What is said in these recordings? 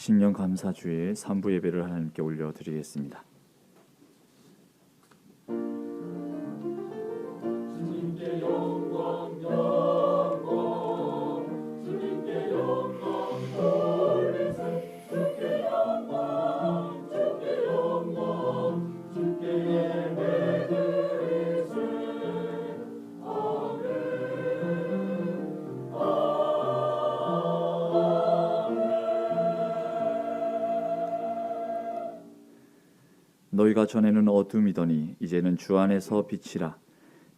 신년 감사주일 3부 예배를 하나님께 올려드리겠습니다. 주님께 영광 영광 주님께 영광 돌리세 주께 영광 주께 영광 주께 예배드리세 아멘 너희가 전에는 어둠이더니 이제는 주 안에서 빛이라.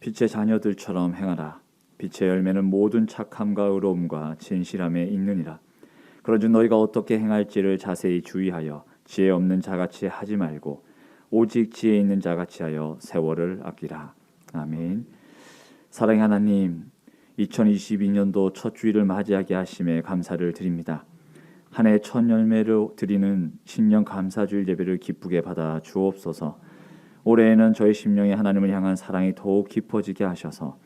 빛의 자녀들처럼 행하라. 빛의 열매는 모든 착함과 의로움과 진실함에 있느니라. 그런즉 너희가 어떻게 행할지를 자세히 주의하여 지혜 없는 자같이 하지 말고 오직 지혜 있는 자같이 하여 세월을 아끼라. 아멘. 사랑의 하나님, 2022년도 첫 주일을 맞이하게 하심에 감사를 드립니다. 한 해 첫 열매로 드리는 신년 감사주일 예배를 기쁘게 받아 주옵소서. 올해에는 저희 심령이 하나님을 향한 사랑이 더욱 깊어지게 하셔서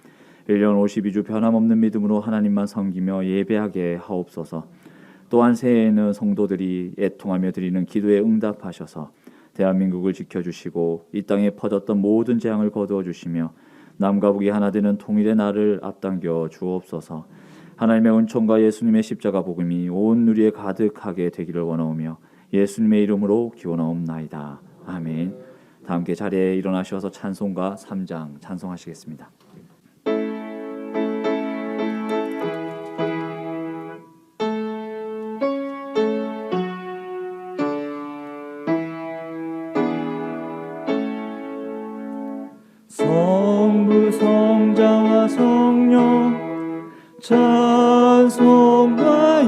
1년 52주 변함없는 믿음으로 하나님만 섬기며 예배하게 하옵소서. 또한 새해에는 성도들이 애통하며 드리는 기도에 응답하셔서 대한민국을 지켜주시고 이 땅에 퍼졌던 모든 재앙을 거두어 주시며 남과 북이 하나 되는 통일의 날을 앞당겨 주옵소서. 하나님의 은총과 예수님의 십자가 복음이 온 누리에 가득하게 되기를 원하오며 예수님의 이름으로 기원하옵나이다. 아멘. 다 함께 자리에 일어나셔서 찬송가 3장 찬송하시겠습니다. 성부 성자와 성령 찬송과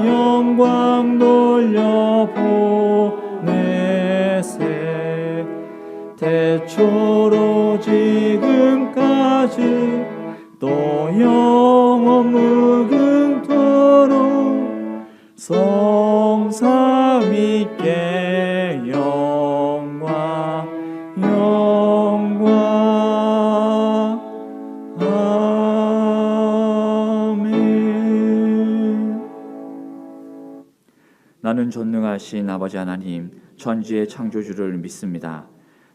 영광 돌려보내세. 태초로 지금까지 또 영원 무궁토록 성삼위께 영광 영광. 나는 전능하신 아버지 하나님, 천지의 창조주를 믿습니다.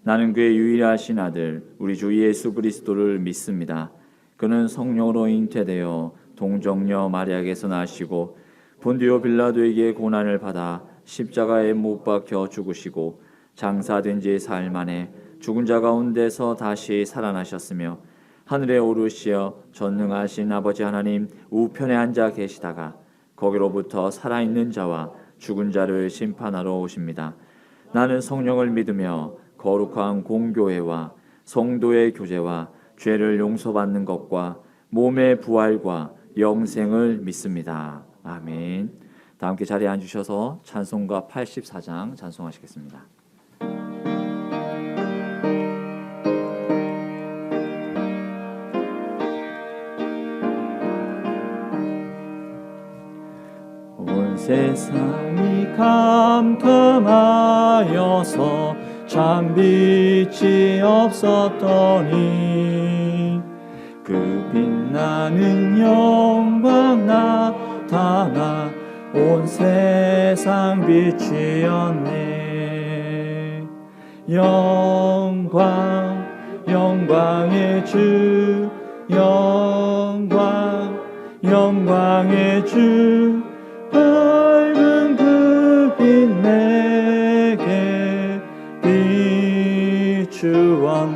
나는 그의 유일하신 아들 우리 주 예수 그리스도를 믿습니다. 그는 성령으로 잉태되어 동정녀 마리아에게서 나시고 본디오 빌라도에게 고난을 받아 십자가에 못 박혀 죽으시고 장사된 지 사흘 만에 죽은 자 가운데서 다시 살아나셨으며 하늘에 오르시어 전능하신 아버지 하나님 우편에 앉아 계시다가 거기로부터 살아있는 자와 죽은 자를 심판하러 오십니다. 나는 성령을 믿으며 거룩한 공교회와 성도의 교제와 죄를 용서받는 것과 몸의 부활과 영생을 믿습니다. 아멘. 다 함께 자리에 앉으셔서 찬송가 84장 찬송하시겠습니다. 온 세상이 감탄하여서 참 빛이 없었더니 그 빛나는 영광 나타나 온 세상 빛이었네. 영광 영광의 주 영광 영광의 주 밝은 그 빛 내게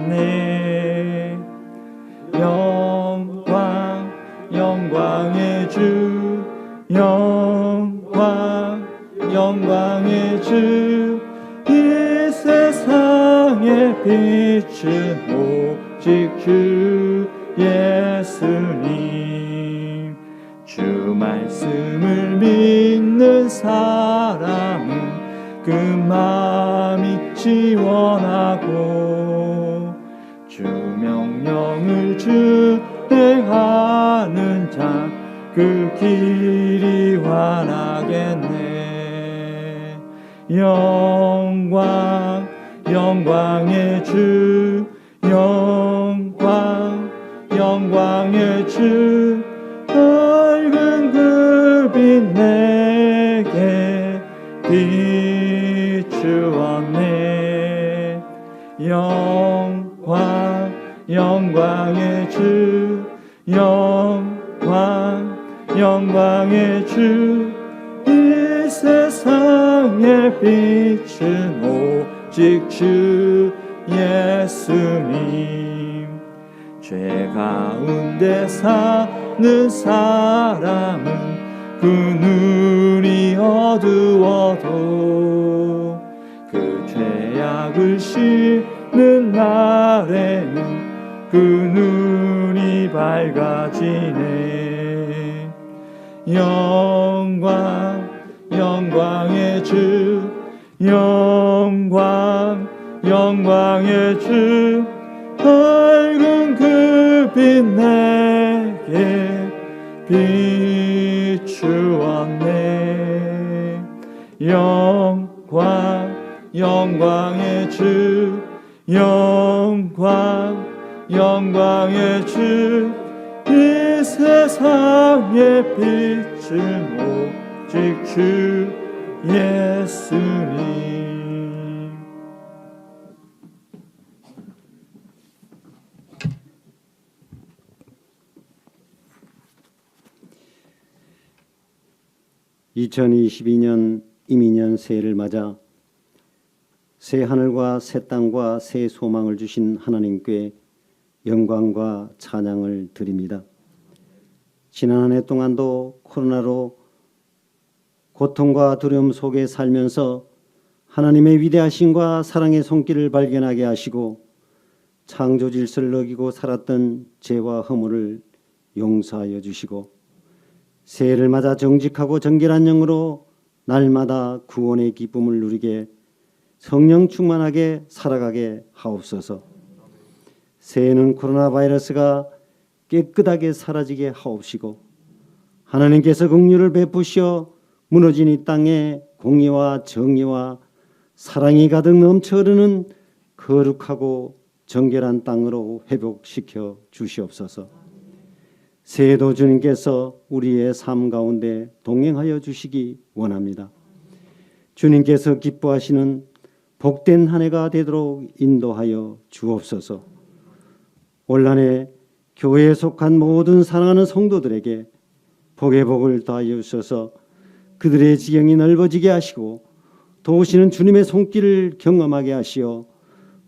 비추었네. 영광 영광의 주 영광 영광의 주 이 세상의 빛은 오직 주 예수님. 주 말씀을 믿는 사람은 그 마음이 시원하고 주 명령을 준행하는 자 그 길이 환하겠네. 영광 영광의 주 영광 영광의 주 밝은 그 빛 내게 영광 영광의 주 영광 영광의 주 이 세상의 빛은 오직 주 예수님 죄 가운데 사는 사람은 그 눈이 어두워도 그 죄악을 씻는 날에는 그 눈이 밝아지네 영광 영광의 주 영광 영광의 주 밝은 그 빛 내게 비추었네 영광 영광의 주 영광 영광의 주 이 세상의 빛은 오직 주 예수님 (2022년) 이민년 새해를 맞아 새 하늘과 새 땅과 새 소망을 주신 하나님께 영광과 찬양을 드립니다. 지난 한 해 동안도 코로나로 고통과 두려움 속에 살면서 하나님의 위대하심과 사랑의 손길을 발견하게 하시고 창조 질서를 어기고 살았던 죄와 허물을 용서하여 주시고 새해를 맞아 정직하고 정결한 영으로 날마다 구원의 기쁨을 누리게 성령 충만하게 살아가게 하옵소서. 새해는 코로나 바이러스가 깨끗하게 사라지게 하옵시고 하나님께서 긍휼을 베푸시어 무너진 이 땅에 공의와 정의와 사랑이 가득 넘쳐 흐르는 거룩하고 정결한 땅으로 회복시켜 주시옵소서. 새해도 주님께서 우리의 삶 가운데 동행하여 주시기 원합니다. 주님께서 기뻐하시는 복된 한 해가 되도록 인도하여 주옵소서. 올 한 해 교회에 속한 모든 사랑하는 성도들에게 복의 복을 더하여 주셔서 그들의 지경이 넓어지게 하시고 도우시는 주님의 손길을 경험하게 하시어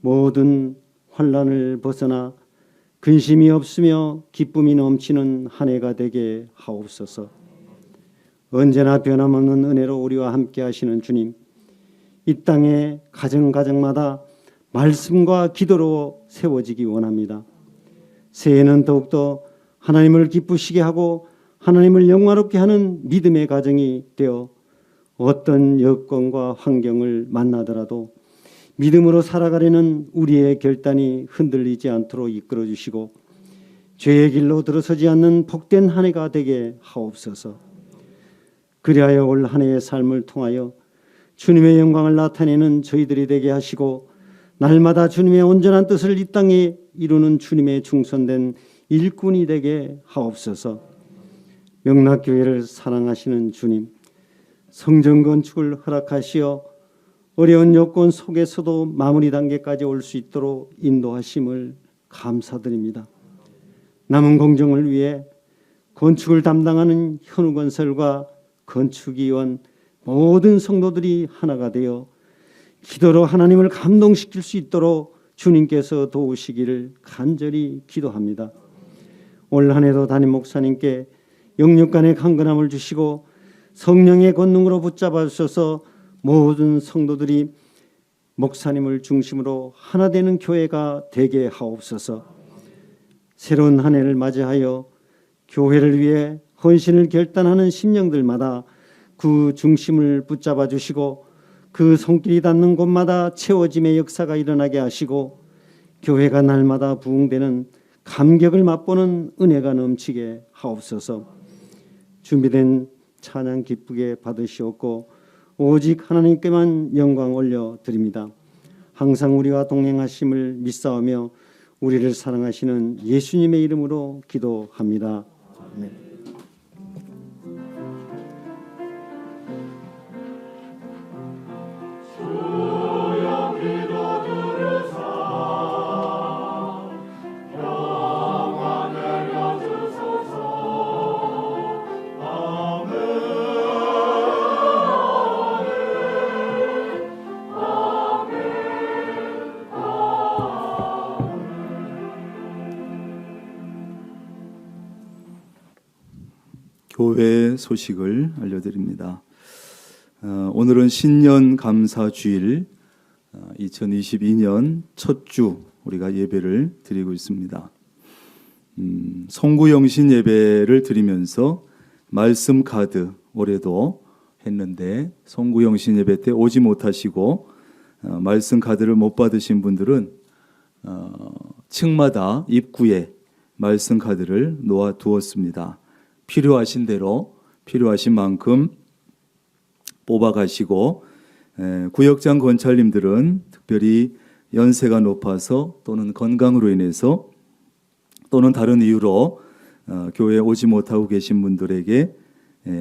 모든 환난을 벗어나 근심이 없으며 기쁨이 넘치는 한 해가 되게 하옵소서. 언제나 변함없는 은혜로 우리와 함께 하시는 주님, 이 땅의 가정가정마다 말씀과 기도로 세워지기 원합니다. 새해는 더욱더 하나님을 기쁘시게 하고 하나님을 영화롭게 하는 믿음의 가정이 되어 어떤 여건과 환경을 만나더라도 믿음으로 살아가려는 우리의 결단이 흔들리지 않도록 이끌어 주시고 죄의 길로 들어서지 않는 복된 한 해가 되게 하옵소서. 그리하여 올 한 해의 삶을 통하여 주님의 영광을 나타내는 저희들이 되게 하시고 날마다 주님의 온전한 뜻을 이 땅에 이루는 주님의 충성된 일꾼이 되게 하옵소서. 명락교회를 사랑하시는 주님, 성전 건축을 허락하시어 어려운 여건 속에서도 마무리 단계까지 올 수 있도록 인도하심을 감사드립니다. 남은 공정을 위해 건축을 담당하는 현우건설과 건축위원 모든 성도들이 하나가 되어 기도로 하나님을 감동시킬 수 있도록 주님께서 도우시기를 간절히 기도합니다. 올 한 해도 담임 목사님께 영육간의 강건함을 주시고 성령의 권능으로 붙잡아 주셔서 모든 성도들이 목사님을 중심으로 하나 되는 교회가 되게 하옵소서. 새로운 한 해를 맞이하여 교회를 위해 헌신을 결단하는 심령들마다 그 중심을 붙잡아 주시고 그 손길이 닿는 곳마다 채워짐의 역사가 일어나게 하시고 교회가 날마다 부흥되는 감격을 맛보는 은혜가 넘치게 하옵소서. 준비된 찬양 기쁘게 받으시옵고 오직 하나님께만 영광 올려드립니다. 항상 우리와 동행하심을 믿사오며 우리를 사랑하시는 예수님의 이름으로 기도합니다. 아멘. 주여 기도 들으사 교회 소식을 알려드립니다. 오늘은 신년 감사 주일 2022년 첫 주 우리가 예배를 드리고 있습니다. 송구영신 예배를 드리면서 말씀 카드 올해도 했는데 송구영신 예배 때 오지 못하시고 말씀 카드를 못 받으신 분들은 층마다 입구에 말씀 카드를 놓아 두었습니다. 필요하신 대로 필요하신 만큼 뽑아 가시고 구역장 권찰님들은 특별히 연세가 높아서 또는 건강으로 인해서 또는 다른 이유로 교회에 오지 못하고 계신 분들에게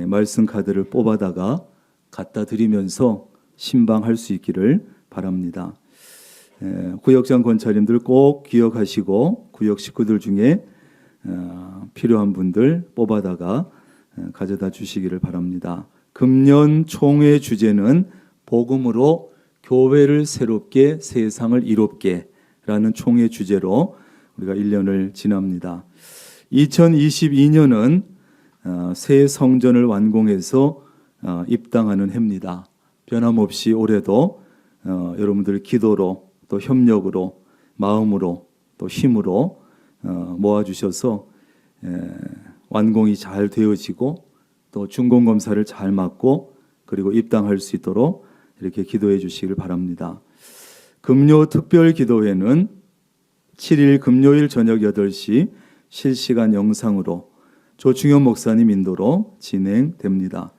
말씀 카드를 뽑아다가 갖다 드리면서 신방할 수 있기를 바랍니다. 구역장 권찰님들 꼭 기억하시고 구역 식구들 중에 필요한 분들 뽑아다가 가져다 주시기를 바랍니다. 금년 총회 주제는 복음으로 교회를 새롭게 세상을 이롭게 라는 총회 주제로 우리가 1년을 지납니다. 2022년은 새 성전을 완공해서 입당하는 해입니다. 변함없이 올해도 여러분들 기도로 또 협력으로 마음으로 또 힘으로 모아주셔서 완공이 잘 되어지고 또 준공검사를 잘 맡고 그리고 입당할 수 있도록 이렇게 기도해 주시길 바랍니다. 금요 특별 기도회는 7일 금요일 저녁 8시 실시간 영상으로 조충현 목사님 인도로 진행됩니다.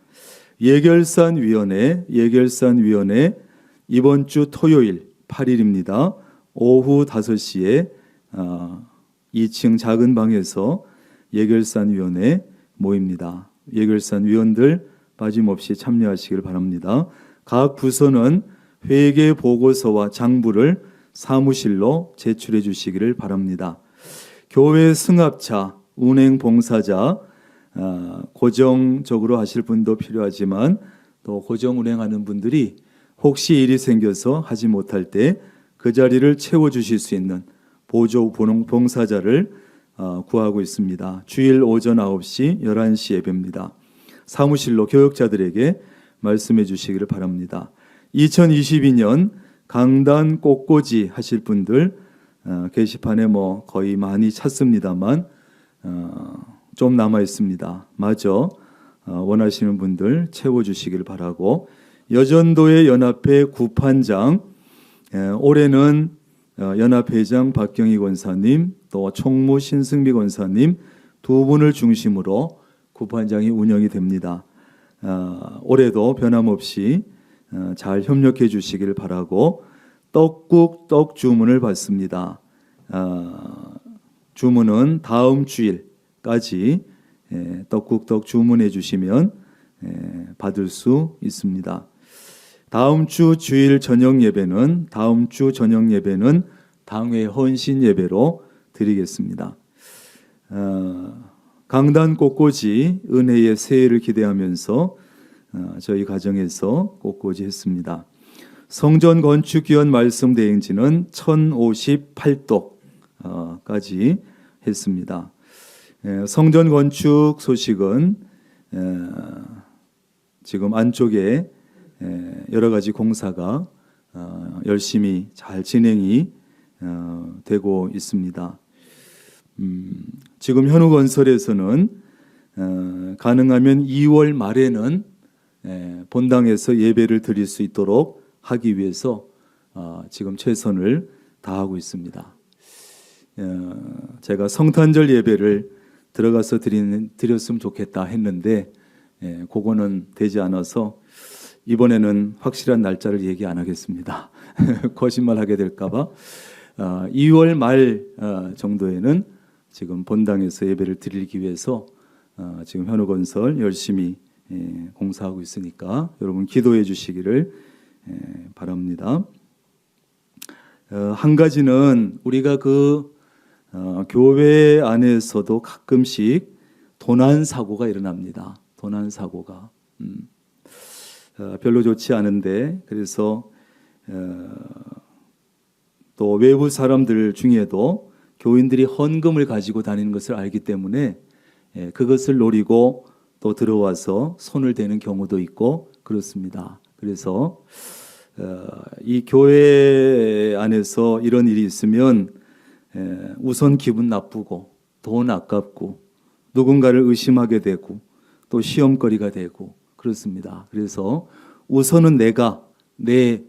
예결산위원회 이번 주 토요일 8일입니다. 오후 5시에 2층 작은 방에서 예결산위원회 모입니다. 예결산 위원들 빠짐없이 참여하시길 바랍니다. 각 부서는 회계 보고서와 장부를 사무실로 제출해 주시기를 바랍니다. 교회 승합차, 운행 봉사자 고정적으로 하실 분도 필요하지만 또 고정 운행하는 분들이 혹시 일이 생겨서 하지 못할 때 그 자리를 채워주실 수 있는 보조 봉사자를 구하고 있습니다. 주일 오전 9시, 11시 예배입니다. 사무실로 교역자들에게 말씀해 주시기를 바랍니다. 2022년 강단 꽃꽂이 하실 분들 게시판에 거의 많이 찼습니다만 좀 남아 있습니다. 마저 원하시는 분들 채워주시길 바라고, 여전도의 연합회 구판장 올해는 연합회장 박경희 권사님 또 총무 신승미 권사님 두 분을 중심으로 구판장이 운영이 됩니다. 올해도 변함없이 잘 협력해 주시길 바라고, 떡국 주문을 받습니다. 주문은 다음 주일까지 떡국 주문해 주시면 받을 수 있습니다. 다음 주 저녁 예배는 당회 헌신 예배로 드리겠습니다. 강단 꽃꽂이 은혜의 새해를 기대하면서 저희 가정에서 꽃꽂이 했습니다. 성전 건축 기원 말씀 대행진은 1058독까지 했습니다. 성전 건축 소식은 지금 안쪽에 여러 가지 공사가 열심히 잘 진행이 되고 있습니다. 지금 현우건설에서는 가능하면 2월 말에는 본당에서 예배를 드릴 수 있도록 하기 위해서 지금 최선을 다하고 있습니다. 제가 성탄절 예배를 들어가서 드렸으면 좋겠다 했는데 그거는 되지 않아서 이번에는 확실한 날짜를 얘기 안 하겠습니다. 거짓말하게 될까봐 2월 말 정도에는 지금 본당에서 예배를 드리기 위해서 지금 현우건설 열심히 공사하고 있으니까 여러분 기도해 주시기를 바랍니다. 한 가지는 우리가 교회 안에서도 가끔씩 도난 사고가 일어납니다. 도난 사고가 별로 좋지 않은데, 그래서 또 외부 사람들 중에도 교인들이 헌금을 가지고 다니는 것을 알기 때문에 그것을 노리고 또 들어와서 손을 대는 경우도 있고 그렇습니다. 그래서 이 교회 안에서 이런 일이 있으면 우선 기분 나쁘고 돈 아깝고 누군가를 의심하게 되고 또 시험거리가 되고 그렇습니다. 그래서 우선은 내가 내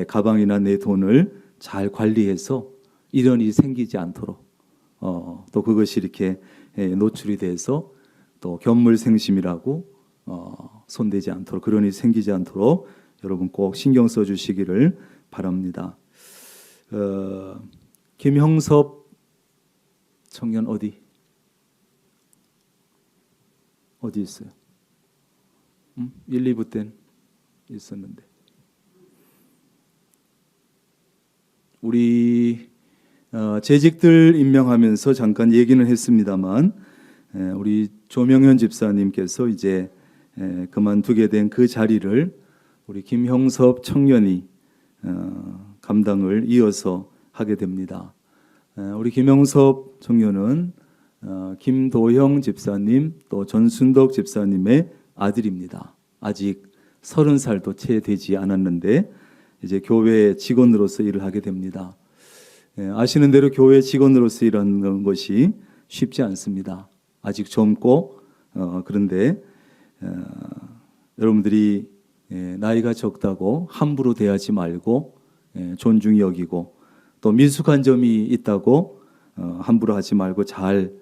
가방이나 내 돈을 잘 관리해서 이런 일이 생기지 않도록 또 그것이 이렇게 노출이 돼서 또 견물생심이라고 손대지 않도록 그런 일이 생기지 않도록 여러분 꼭 신경 써주시기를 바랍니다. 김형섭 청년 어디 있어요? 1, 2부 땐 있었는데 우리 재직들 임명하면서 잠깐 얘기는 했습니다만 우리 조명현 집사님께서 이제 그만두게 된 그 자리를 우리 김형섭 청년이 감당을 이어서 하게 됩니다. 우리 김형섭 청년은 김도형 집사님 또 전순덕 집사님의 아들입니다. 아직 30살도 채 되지 않았는데 이제 교회 직원으로서 일을 하게 됩니다. 아시는 대로 교회 직원으로서 일하는 것이 쉽지 않습니다. 아직 젊고 그런데 여러분들이 나이가 적다고 함부로 대하지 말고 존중히 여기고 또 미숙한 점이 있다고 함부로 하지 말고 잘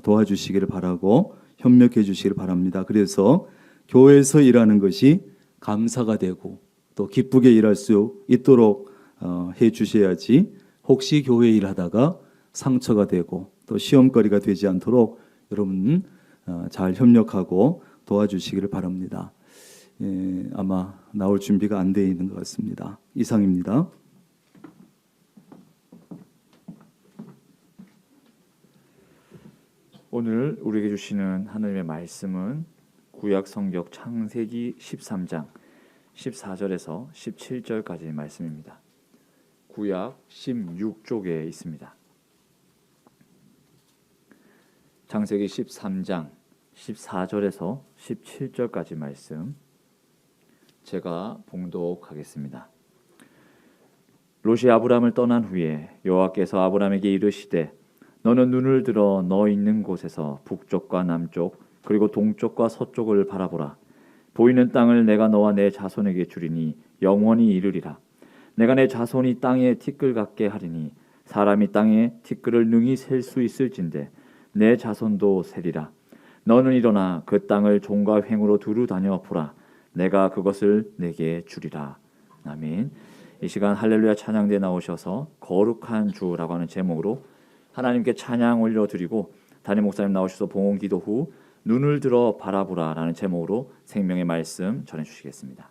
도와주시기를 바라고 협력해 주시기를 바랍니다. 그래서 교회에서 일하는 것이 감사가 되고 또 기쁘게 일할 수 있도록 해 주셔야지 혹시 교회 일하다가 상처가 되고 또 시험거리가 되지 않도록 여러분 잘 협력하고 도와주시기를 바랍니다. 아마 나올 준비가 안 되어 있는 것 같습니다. 이상입니다. 오늘 우리에게 주시는 하나님의 말씀은 구약 성경 창세기 13장 14절에서 17절까지의 말씀입니다. 구약 16쪽에 있습니다. 창세기 13장 14절에서 17절까지 말씀 제가 봉독하겠습니다. 롯이 아브람을 떠난 후에 여호와께서 아브람에게 이르시되 너는 눈을 들어 너 있는 곳에서 북쪽과 남쪽 그리고 동쪽과 서쪽을 바라보라. 보이는 땅을 내가 너와 내 자손에게 주리니 영원히 이르리라. 내가 내 자손이 땅에 티끌 같게 하리니 사람이 땅에 티끌을 능히 셀 수 있을진데 내 자손도 세리라. 너는 일어나 그 땅을 종과 횡으로 두루 다녀 보라. 내가 그것을 내게 주리라. 아멘. 이 시간 할렐루야 찬양대에 나오셔서 거룩한 주라고 하는 제목으로 하나님께 찬양 올려드리고 담임 목사님 나오셔서 봉헌 기도 후 눈을 들어 바라보라라는 제목으로 생명의 말씀 전해주시겠습니다.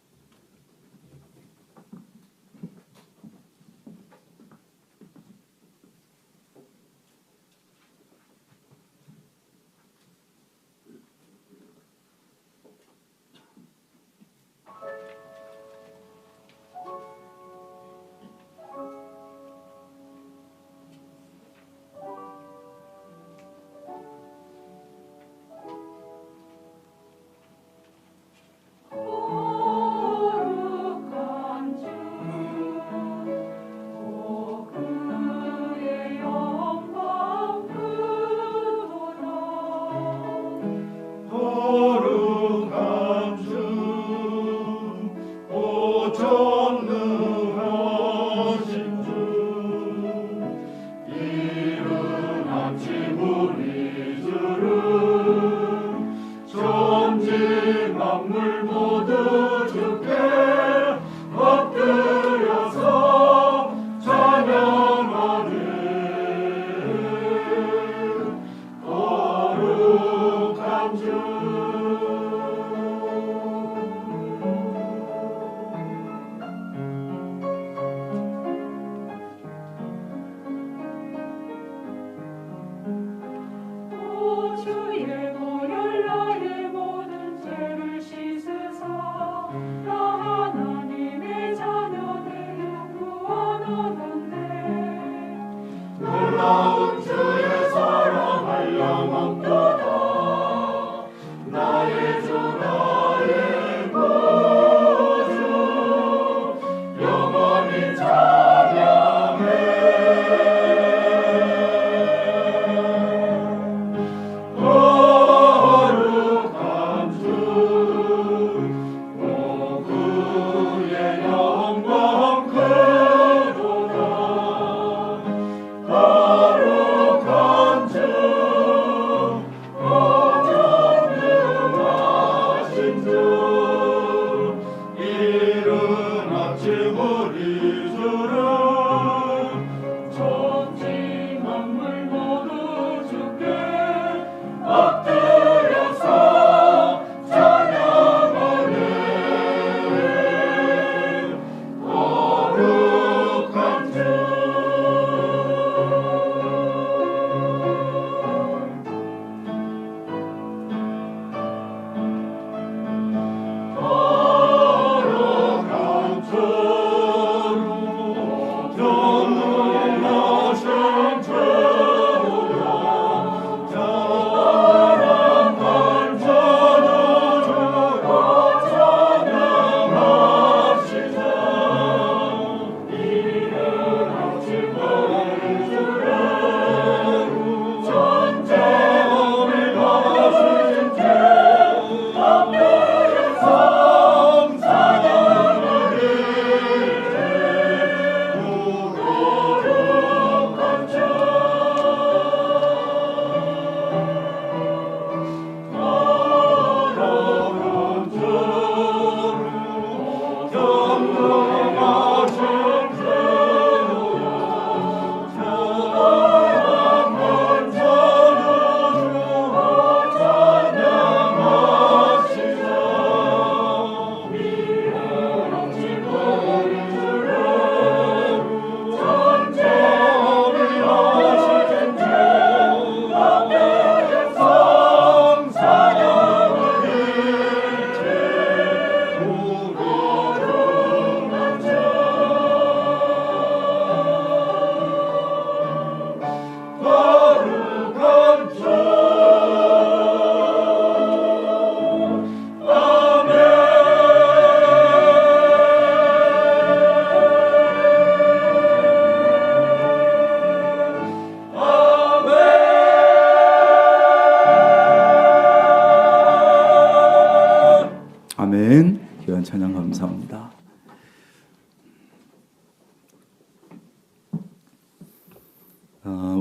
아멘. 귀한 찬양 감사합니다.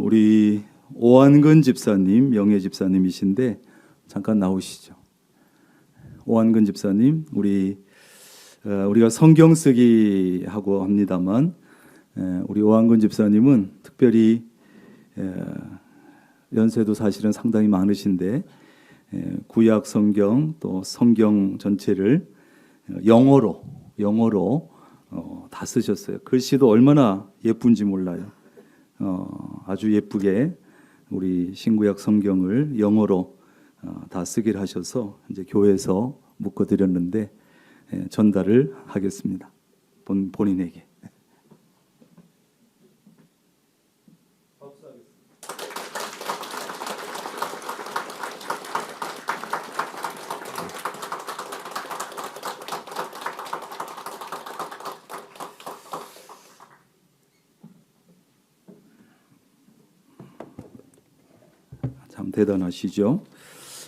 우리 오한근 집사님, 명예 집사님이신데 잠깐 나오시죠. 오한근 집사님, 우리가 성경 쓰기 하고 합니다만 우리 오한근 집사님은 특별히 연세도 사실은 상당히 많으신데 구약 성경 또 성경 전체를 영어로 다 쓰셨어요. 글씨도 얼마나 예쁜지 몰라요. 아주 예쁘게 우리 신구약 성경을 영어로 다 쓰기를 하셔서 이제 교회에서 묶어드렸는데 전달을 하겠습니다. 본인에게. 참 대단하시죠?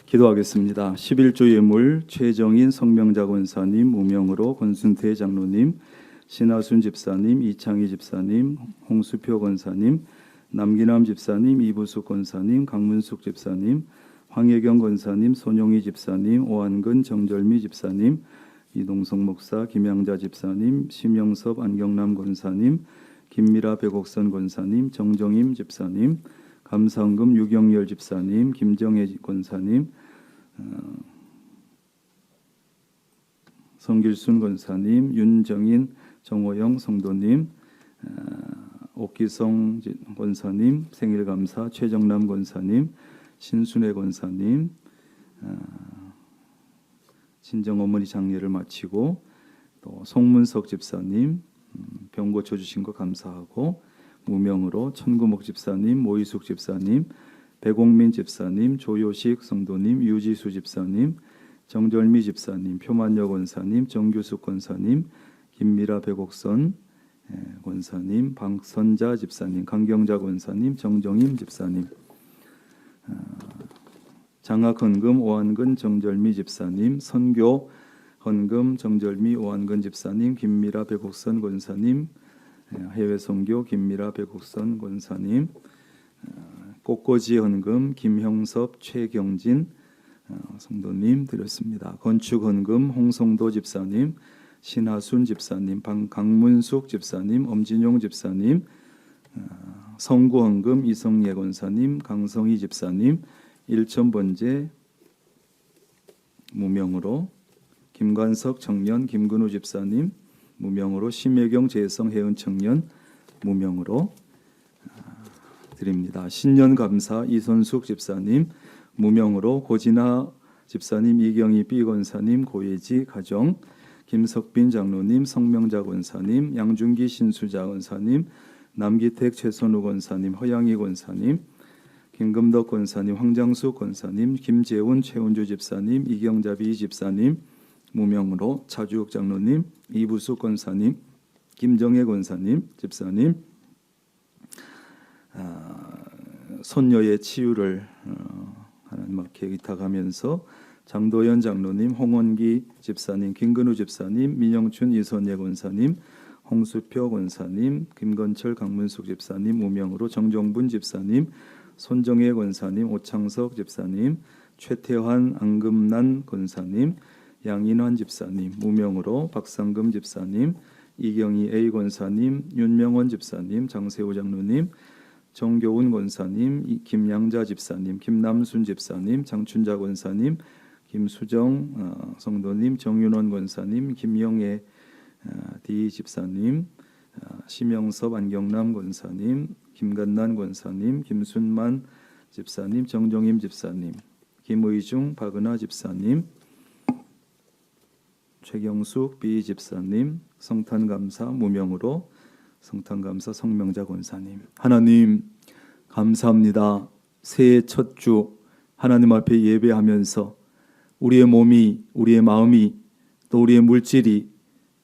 기도하겠습니다. 11조 예물 최정인 성명자 권사님, 무명으로 권순태 장로님, 신하순 집사님, 이창희 집사님, 홍수표 권사님, 남기남 집사님, 이부숙 권사님, 강문숙 집사님, 황혜경 권사님, 손용희 집사님, 오한근 정절미 집사님, 이동성 목사, 김양자 집사님, 심영섭 안경남 권사님, 김미라 백옥선 권사님, 정정임 집사님, 감상금 유경열 집사님, 김정혜 권사님, 성길순 권사님, 윤정인, 정호영 성도님, 옥기성 권사님, 생일감사, 최정남 권사님, 신순애 권사님, 친정어머니 장례를 마치고 또 송문석 집사님 병 고쳐주신 거 감사하고 무명으로 천구목 집사님, 모이숙 집사님, 백옥민 집사님, 조효식 성도님, 유지수 집사님, 정절미 집사님, 표만여 권사님, 정규숙 권사님, 김미라 백옥선 권사님, 박선자 집사님, 강경자 권사님, 정정임 집사님, 장학 헌금 오한근 정절미 집사님, 선교 헌금 정절미 오한근 집사님, 김미라 백옥선 권사님, 해외 선교 김미라 백옥선 권사님, 꽃꽂이 헌금 김형섭 최경진 성도님 드렸습니다. 건축 헌금 홍성도 집사님, 신하순 집사님, 강문숙 집사님, 엄진용 집사님, 성구 헌금 이성예 권사님, 강성희 집사님, 일천번제 무명으로 김관석 청년, 김근우 집사님 무명으로, 심혜경 재성 해은 청년 무명으로 드립니다. 신년감사 이선숙 집사님 무명으로, 고진아 집사님, 이경희 B 권사님, 고예지 가정, 김석빈 장로님, 성명자 권사님, 양준기 신수자 권사님, 남기택 최선우 권사님, 허양희 권사님, 김금덕 권사님, 황장숙 권사님, 김재훈 최운주 집사님, 이경자비 집사님 무명으로, 차주욱 장로님, 이부숙 권사님, 김정혜 권사님 집사님, 손녀의 치유를 하나님 앞에 의탁하면서 장도연 장로님, 홍원기 집사님, 김근우 집사님, 민영춘 이선예 권사님, 홍수표 권사님, 김건철 강문숙 집사님 무명으로, 정종분 집사님, 손정혜 권사님, 오창석 집사님, 최태환 안금난 권사님, 양인환 집사님 무명으로, 박상금 집사님, 이경희 A 권사님, 윤명원 집사님, 장세호 장로님, 정교훈 권사님, 김양자 집사님, 김남순 집사님, 장춘자 권사님, 김수정 성도님, 정윤원 권사님, 김영애 D 집사님, 심영섭 안경남 권사님, 김간난 권사님, 김순만 집사님, 정정임 집사님, 김의중 박은하 집사님, 최경숙 B 집사님, 성탄감사 무명으로, 성탄감사 성명자 권사님. 하나님 감사합니다. 새해 첫 주 하나님 앞에 예배하면서 우리의 몸이, 우리의 마음이, 또 우리의 물질이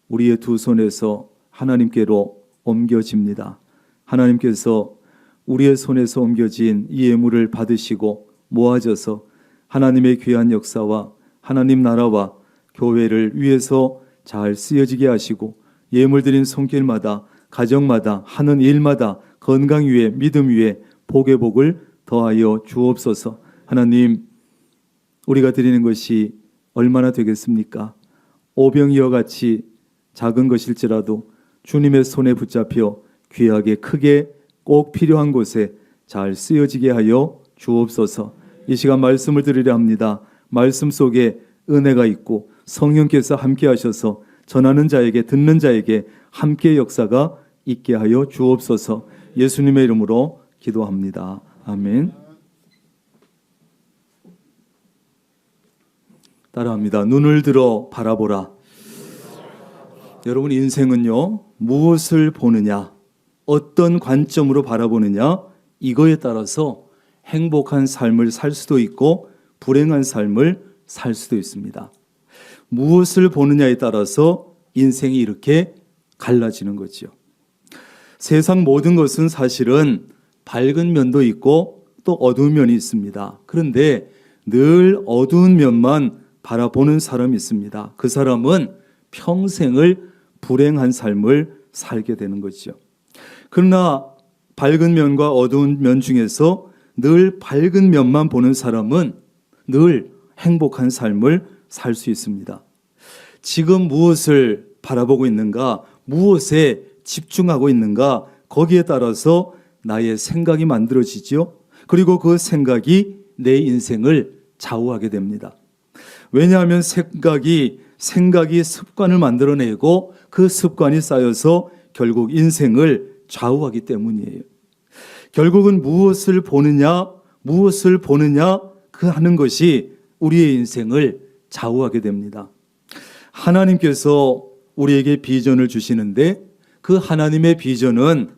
우리의 두 손에서 하나님께로 옮겨집니다. 하나님께서 우리의 손에서 옮겨진 이 예물을 받으시고 모아져서 하나님의 귀한 역사와 하나님 나라와 교회를 위해서 잘 쓰여지게 하시고 예물 드린 손길마다 가정마다 하는 일마다 건강 위에 믿음 위에 복의 복을 더하여 주옵소서. 하나님, 우리가 드리는 것이 얼마나 되겠습니까? 오병이어 같이 작은 것일지라도 주님의 손에 붙잡혀 귀하게 크게 꼭 필요한 곳에 잘 쓰여지게 하여 주옵소서. 이 시간 말씀을 드리려 합니다. 말씀 속에 은혜가 있고 성령께서 함께 하셔서 전하는 자에게 듣는 자에게 함께 역사가 있게 하여 주옵소서. 예수님의 이름으로 기도합니다. 아멘. 따라합니다. 눈을 들어 바라보라. 여러분, 인생은요, 무엇을 보느냐, 어떤 관점으로 바라보느냐, 이거에 따라서 행복한 삶을 살 수도 있고 불행한 삶을 살 수도 있습니다. 무엇을 보느냐에 따라서 인생이 이렇게 갈라지는 거죠. 세상 모든 것은 사실은 밝은 면도 있고 또 어두운 면이 있습니다. 그런데 늘 어두운 면만 바라보는 사람이 있습니다. 그 사람은 평생을 불행한 삶을 살게 되는 거죠. 그러나 밝은 면과 어두운 면 중에서 늘 밝은 면만 보는 사람은 늘 행복한 삶을 살 수 있습니다. 지금 무엇을 바라보고 있는가, 무엇에 집중하고 있는가, 거기에 따라서 나의 생각이 만들어지죠. 그리고 그 생각이 내 인생을 좌우하게 됩니다. 왜냐하면 생각이 습관을 만들어내고 그 습관이 쌓여서 결국 인생을 좌우하기 때문이에요. 결국은 무엇을 보느냐 그 하는 것이 우리의 인생을 좌우하게 됩니다. 하나님께서 우리에게 비전을 주시는데 그 하나님의 비전은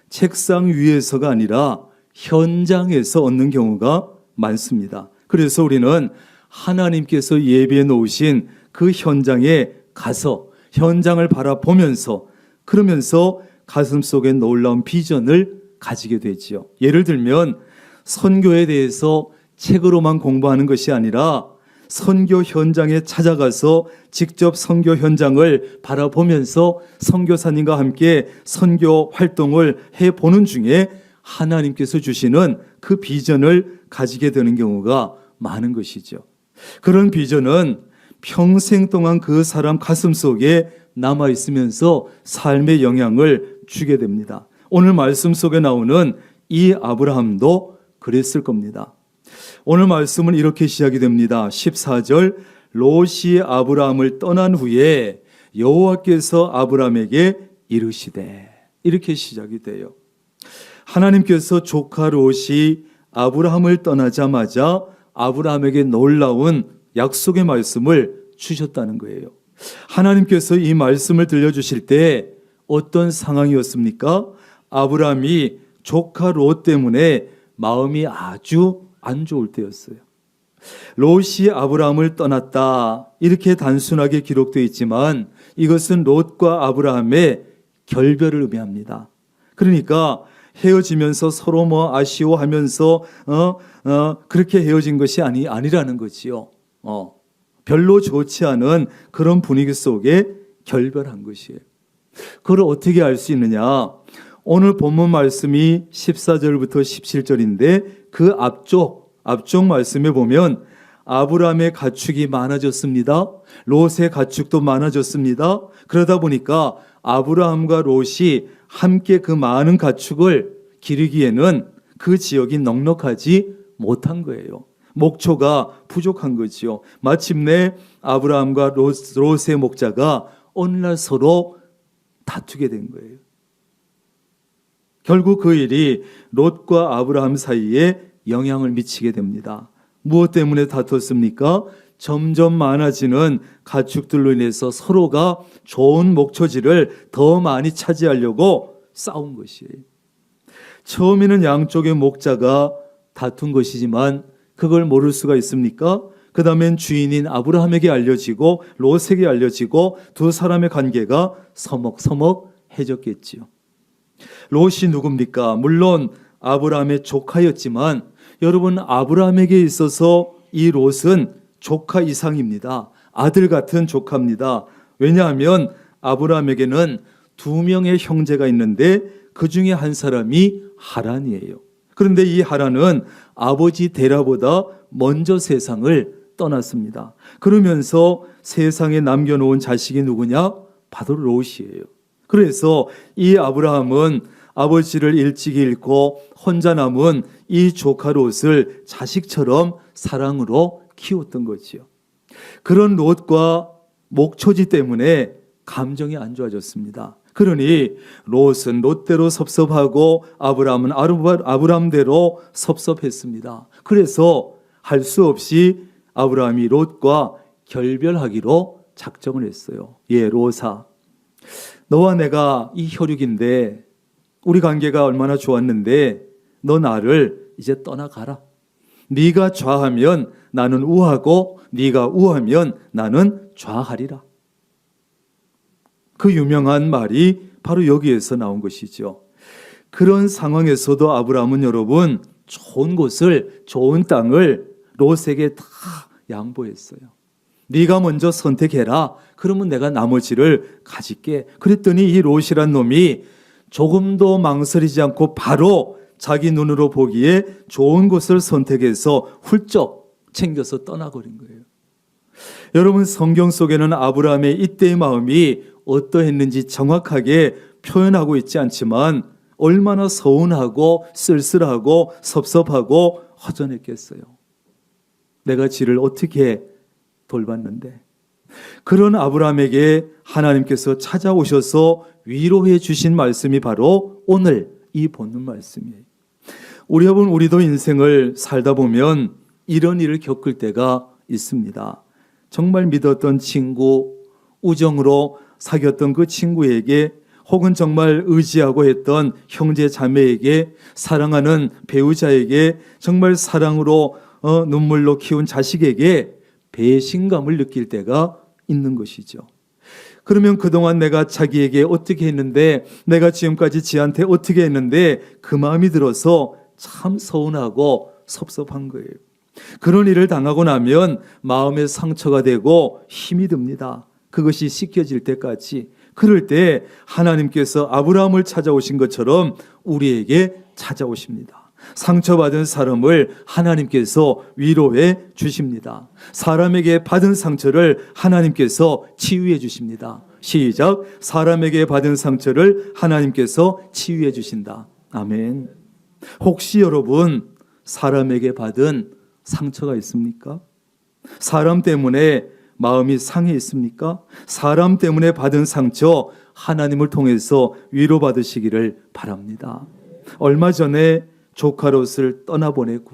책상 위에서가 아니라 현장에서 얻는 경우가 많습니다. 그래서 우리는 하나님께서 예비해 놓으신 그 현장에 가서 현장을 바라보면서 그러면서 가슴속에 놀라운 비전을 가지게 되지요. 예를 들면 선교에 대해서 책으로만 공부하는 것이 아니라 선교 현장에 찾아가서 직접 선교 현장을 바라보면서 선교사님과 함께 선교 활동을 해보는 중에 하나님께서 주시는 그 비전을 가지게 되는 경우가 많은 것이죠. 그런 비전은 평생 동안 그 사람 가슴 속에 남아있으면서 삶의 영향을 주게 됩니다. 오늘 말씀 속에 나오는 이 아브라함도 그랬을 겁니다. 오늘 말씀은 이렇게 시작이 됩니다. 14절, 롯이 아브라함을 떠난 후에 여호와께서 아브라함에게 이르시되, 이렇게 시작이 돼요. 하나님께서 조카 롯이 아브라함을 떠나자마자 아브라함에게 놀라운 약속의 말씀을 주셨다는 거예요. 하나님께서 이 말씀을 들려주실 때 어떤 상황이었습니까? 아브라함이 조카 롯 때문에 마음이 아주 안 좋을 때였어요. 롯이 아브라함을 떠났다, 이렇게 단순하게 기록되어 있지만 이것은 롯과 아브라함의 결별을 의미합니다. 그러니까 헤어지면서 서로 아쉬워하면서 그렇게 헤어진 것이 아니라는 거지요. 별로 좋지 않은 그런 분위기 속에 결별한 것이에요. 그걸 어떻게 알 수 있느냐? 오늘 본문 말씀이 14절부터 17절인데 그 앞쪽 말씀에 보면 아브라함의 가축이 많아졌습니다. 롯의 가축도 많아졌습니다. 그러다 보니까 아브라함과 롯이 함께 그 많은 가축을 기르기에는 그 지역이 넉넉하지 못한 거예요. 목초가 부족한 거지요. 마침내 아브라함과 롯의 목자가 어느 날 서로 다투게 된 거예요. 결국 그 일이 롯과 아브라함 사이에 영향을 미치게 됩니다. 무엇 때문에 다퉜습니까? 점점 많아지는 가축들로 인해서 서로가 좋은 목초지를 더 많이 차지하려고 싸운 것이에요. 처음에는 양쪽의 목자가 다툰 것이지만 그걸 모를 수가 있습니까? 그 다음엔 주인인 아브라함에게 알려지고 롯에게 알려지고 두 사람의 관계가 서먹서먹해졌겠지요. 롯이 누굽니까? 물론 아브라함의 조카였지만 여러분, 아브라함에게 있어서 이 롯은 조카 이상입니다. 아들 같은 조카입니다. 왜냐하면 아브라함에게는 2명의 형제가 있는데 그 중에 한 사람이 하란이에요. 그런데 이 하란은 아버지 데라보다 먼저 세상을 떠났습니다. 그러면서 세상에 남겨놓은 자식이 누구냐? 바로 롯이에요. 그래서 이 아브라함은 아버지를 일찍 잃고 혼자 남은 이 조카 롯을 자식처럼 사랑으로 키웠던 거지요. 그런 롯과 목초지 때문에 감정이 안 좋아졌습니다. 그러니 롯은 롯대로 섭섭하고 아브라함은 아브라함대로 섭섭했습니다. 그래서 할 수 없이 아브라함이 롯과 결별하기로 작정을 했어요. 롯아, 너와 내가 이 혈육인데 우리 관계가 얼마나 좋았는데 너 나를 이제 떠나가라. 네가 좌하면 나는 우하고 네가 우하면 나는 좌하리라. 그 유명한 말이 바로 여기에서 나온 것이죠. 그런 상황에서도 아브라함은 여러분 좋은 곳을, 좋은 땅을 롯에게 다 양보했어요. 네가 먼저 선택해라. 그러면 내가 나머지를 가질게. 그랬더니 이 롯이란 놈이 조금도 망설이지 않고 바로 자기 눈으로 보기에 좋은 곳을 선택해서 훌쩍 챙겨서 떠나버린 거예요. 여러분, 성경 속에는 아브라함의 이때의 마음이 어떠했는지 정확하게 표현하고 있지 않지만 얼마나 서운하고 쓸쓸하고 섭섭하고 허전했겠어요. 내가 지를 어떻게 돌봤는데. 그런 아브라함에게 하나님께서 찾아오셔서 위로해 주신 말씀이 바로 오늘 이 본문 말씀이에요. 우리도 인생을 살다 보면 이런 일을 겪을 때가 있습니다. 정말 믿었던 친구, 우정으로 사귀었던 그 친구에게 혹은 정말 의지하고 했던 형제 자매에게, 사랑하는 배우자에게, 정말 사랑으로 눈물로 키운 자식에게 배신감을 느낄 때가 있는 것이죠. 그러면 그동안 내가 자기에게 어떻게 했는데, 내가 지금까지 지한테 어떻게 했는데 그 마음이 들어서 참 서운하고 섭섭한 거예요. 그런 일을 당하고 나면 마음에 상처가 되고 힘이 듭니다. 그것이 씻겨질 때까지. 그럴 때 하나님께서 아브라함을 찾아오신 것처럼 우리에게 찾아오십니다. 상처받은 사람을 하나님께서 위로해 주십니다. 사람에게 받은 상처를 하나님께서 치유해 주십니다. 시작. 사람에게 받은 상처를 하나님께서 치유해 주신다. 아멘. 혹시 여러분 사람에게 받은 상처가 있습니까? 사람 때문에 마음이 상해 있습니까? 사람 때문에 받은 상처 하나님을 통해서 위로받으시기를 바랍니다. 얼마 전에 조카 롯을 떠나보내고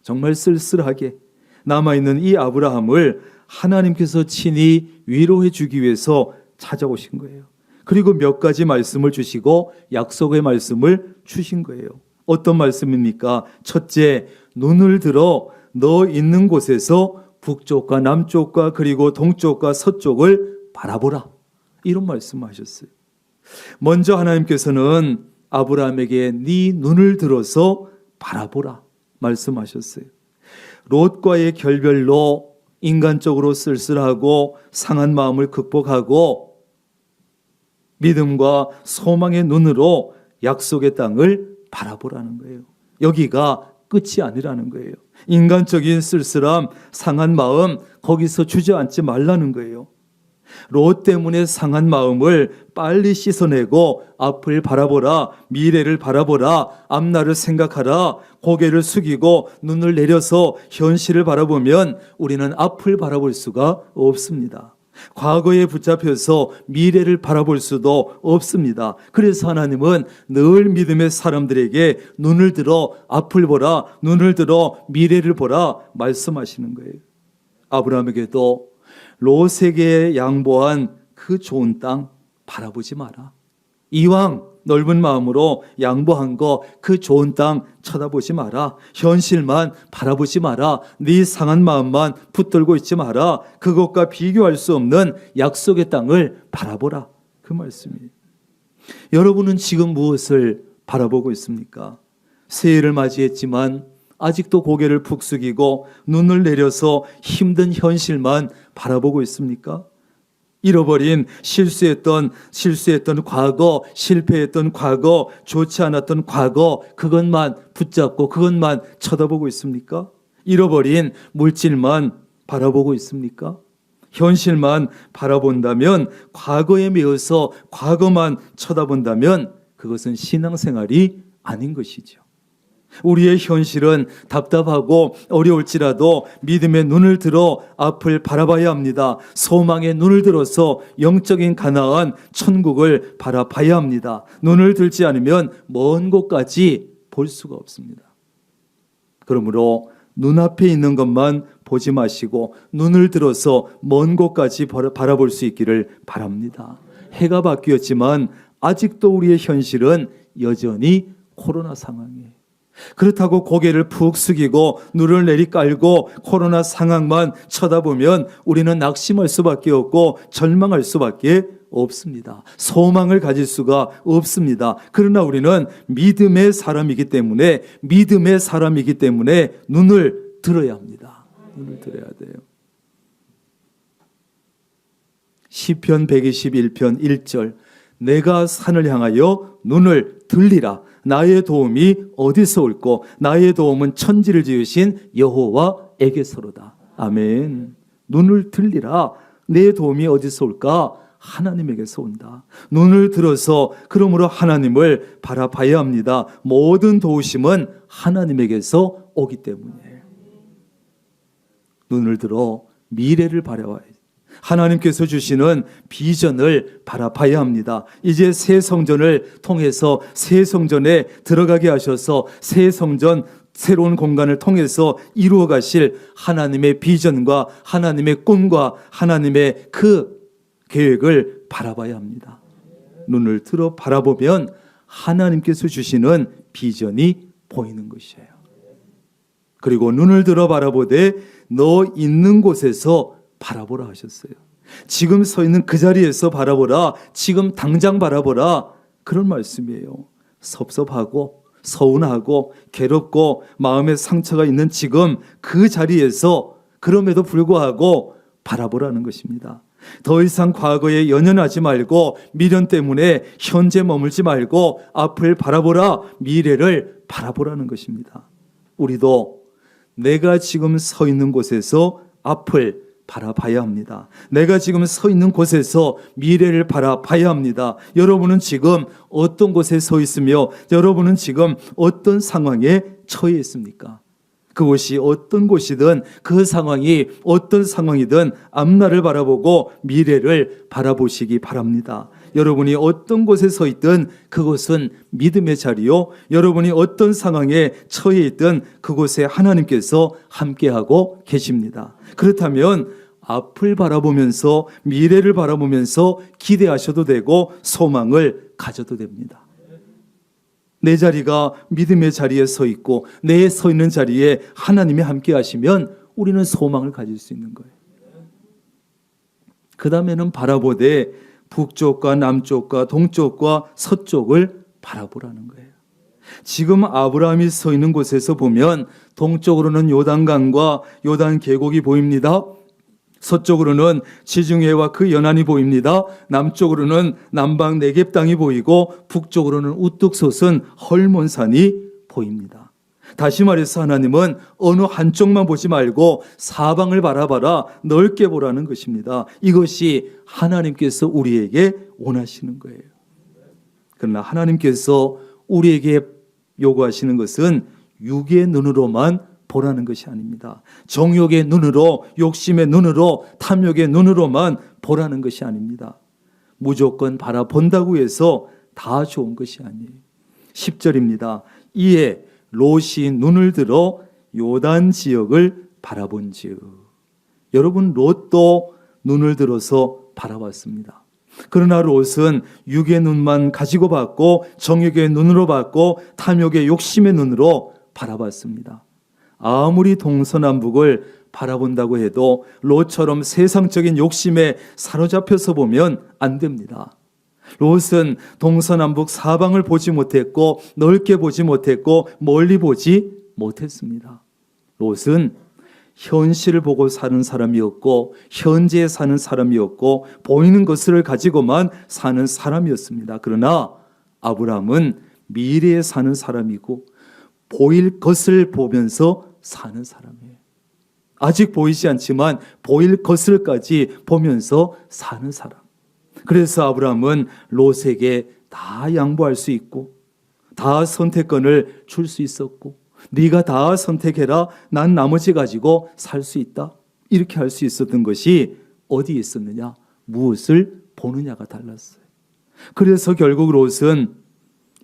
정말 쓸쓸하게 남아있는 이 아브라함을 하나님께서 친히 위로해 주기 위해서 찾아오신 거예요. 그리고 몇 가지 말씀을 주시고 약속의 말씀을 주신 거예요. 어떤 말씀입니까? 첫째, 눈을 들어 너 있는 곳에서 북쪽과 남쪽과 그리고 동쪽과 서쪽을 바라보라. 이런 말씀하셨어요. 먼저 하나님께서는 아브라함에게 네 눈을 들어서 바라보라 말씀하셨어요. 롯과의 결별로 인간적으로 쓸쓸하고 상한 마음을 극복하고 믿음과 소망의 눈으로 약속의 땅을 바라보라는 거예요. 여기가 끝이 아니라는 거예요. 인간적인 쓸쓸함, 상한 마음 거기서 주저앉지 말라는 거예요. 롯 때문에 상한 마음을 빨리 씻어내고 앞을 바라보라, 미래를 바라보라, 앞날을 생각하라, 고개를 숙이고 눈을 내려서 현실을 바라보면 우리는 앞을 바라볼 수가 없습니다. 과거에 붙잡혀서 미래를 바라볼 수도 없습니다. 그래서 하나님은 늘 믿음의 사람들에게 눈을 들어 앞을 보라, 눈을 들어 미래를 보라 말씀하시는 거예요. 아브라함에게도 롯에게 양보한 그 좋은 땅 바라보지 마라. 이왕 넓은 마음으로 양보한 거 그 좋은 땅 쳐다보지 마라. 현실만 바라보지 마라. 네 상한 마음만 붙들고 있지 마라. 그것과 비교할 수 없는 약속의 땅을 바라보라. 그 말씀이에요. 여러분은 지금 무엇을 바라보고 있습니까? 새해를 맞이했지만 아직도 고개를 푹 숙이고 눈을 내려서 힘든 현실만 바라보고 있습니까? 잃어버린 실수했던 과거, 실패했던 과거, 좋지 않았던 과거, 그것만 붙잡고 그것만 쳐다보고 있습니까? 잃어버린 물질만 바라보고 있습니까? 현실만 바라본다면, 과거에 매여서 과거만 쳐다본다면 그것은 신앙생활이 아닌 것이죠. 우리의 현실은 답답하고 어려울지라도 믿음의 눈을 들어 앞을 바라봐야 합니다. 소망의 눈을 들어서 영적인 가나안 천국을 바라봐야 합니다. 눈을 들지 않으면 먼 곳까지 볼 수가 없습니다. 그러므로 눈앞에 있는 것만 보지 마시고 눈을 들어서 먼 곳까지 바라볼 수 있기를 바랍니다. 해가 바뀌었지만 아직도 우리의 현실은 여전히 코로나 상황이에요. 그렇다고 고개를 푹 숙이고 눈을 내리깔고 코로나 상황만 쳐다보면 우리는 낙심할 수밖에 없고 절망할 수밖에 없습니다. 소망을 가질 수가 없습니다. 그러나 우리는 믿음의 사람이기 때문에 눈을 들어야 합니다. 눈을 들어야 돼요. 시편 121편 1절, 내가 산을 향하여 눈을 들리라. 나의 도움이 어디서 올꼬? 나의 도움은 천지를 지으신 여호와에게서로다. 아멘. 눈을 들리라. 내 도움이 어디서 올까? 하나님에게서 온다. 눈을 들어서 그러므로 하나님을 바라봐야 합니다. 모든 도우심은 하나님에게서 오기 때문이에요. 눈을 들어 미래를 바라봐야 해요. 하나님께서 주시는 비전을 바라봐야 합니다. 이제 새 성전을 통해서 새 성전에 들어가게 하셔서 새 성전, 새로운 공간을 통해서 이루어 가실 하나님의 비전과 하나님의 꿈과 하나님의 그 계획을 바라봐야 합니다. 눈을 들어 바라보면 하나님께서 주시는 비전이 보이는 것이에요. 그리고 눈을 들어 바라보되 너 있는 곳에서 바라보라 하셨어요. 지금 서 있는 그 자리에서 바라보라. 지금 당장 바라보라. 그런 말씀이에요. 섭섭하고 서운하고 괴롭고 마음에 상처가 있는 지금 그 자리에서 그럼에도 불구하고 바라보라는 것입니다. 더 이상 과거에 연연하지 말고 미련 때문에 현재 머물지 말고 앞을 바라보라. 미래를 바라보라는 것입니다. 우리도 내가 지금 서 있는 곳에서 앞을 바라봐야 합니다. 내가 지금 서 있는 곳에서 미래를 바라봐야 합니다. 여러분은 지금 어떤 곳에 서 있으며 여러분은 지금 어떤 상황에 처해 있습니까? 그곳이 어떤 곳이든 그 상황이 어떤 상황이든 앞날을 바라보고 미래를 바라보시기 바랍니다. 여러분이 어떤 곳에 서 있든 그곳은 믿음의 자리요, 여러분이 어떤 상황에 처해 있든 그곳에 하나님께서 함께하고 계십니다. 그렇다면 앞을 바라보면서 미래를 바라보면서 기대하셔도 되고 소망을 가져도 됩니다. 내 자리가 믿음의 자리에 서 있고 내 서 있는 자리에 하나님이 함께 하시면 우리는 소망을 가질 수 있는 거예요. 그 다음에는 바라보되 북쪽과 남쪽과 동쪽과 서쪽을 바라보라는 거예요. 지금 아브라함이 서 있는 곳에서 보면 동쪽으로는 요단강과 요단 계곡이 보입니다. 서쪽으로는 지중해와 그 연안이 보입니다. 남쪽으로는 남방 네겝 땅이 보이고 북쪽으로는 우뚝 솟은 헐몬산이 보입니다. 다시 말해서 하나님은 어느 한쪽만 보지 말고 사방을 바라봐라, 넓게 보라는 것입니다. 이것이 하나님께서 우리에게 원하시는 거예요. 그러나 하나님께서 우리에게 요구하시는 것은 육의 눈으로만 보라는 것이 아닙니다. 정욕의 눈으로, 욕심의 눈으로, 탐욕의 눈으로만 보라는 것이 아닙니다. 무조건 바라본다고 해서 다 좋은 것이 아니에요. 10절입니다. 이에 롯이 눈을 들어 요단 지역을 바라본즉. 여러분, 롯도 눈을 들어서 바라봤습니다. 그러나 롯은 육의 눈만 가지고 봤고 정욕의 눈으로 봤고 탐욕의 욕심의 눈으로 바라봤습니다. 아무리 동서남북을 바라본다고 해도 롯처럼 세상적인 욕심에 사로잡혀서 보면 안 됩니다. 롯은 동서남북 사방을 보지 못했고 넓게 보지 못했고 멀리 보지 못했습니다. 롯은 현실을 보고 사는 사람이었고 현재에 사는 사람이었고 보이는 것을 가지고만 사는 사람이었습니다. 그러나 아브라함은 미래에 사는 사람이고 보일 것을 보면서 사는 사람이에요. 아직 보이지 않지만 보일 것을까지 보면서 사는 사람. 그래서 아브라함은 롯에게 다 양보할 수 있고 다 선택권을 줄 수 있었고 네가 다 선택해라, 난 나머지 가지고 살 수 있다, 이렇게 할 수 있었던 것이 어디에 있었느냐? 무엇을 보느냐가 달랐어요. 그래서 결국 롯은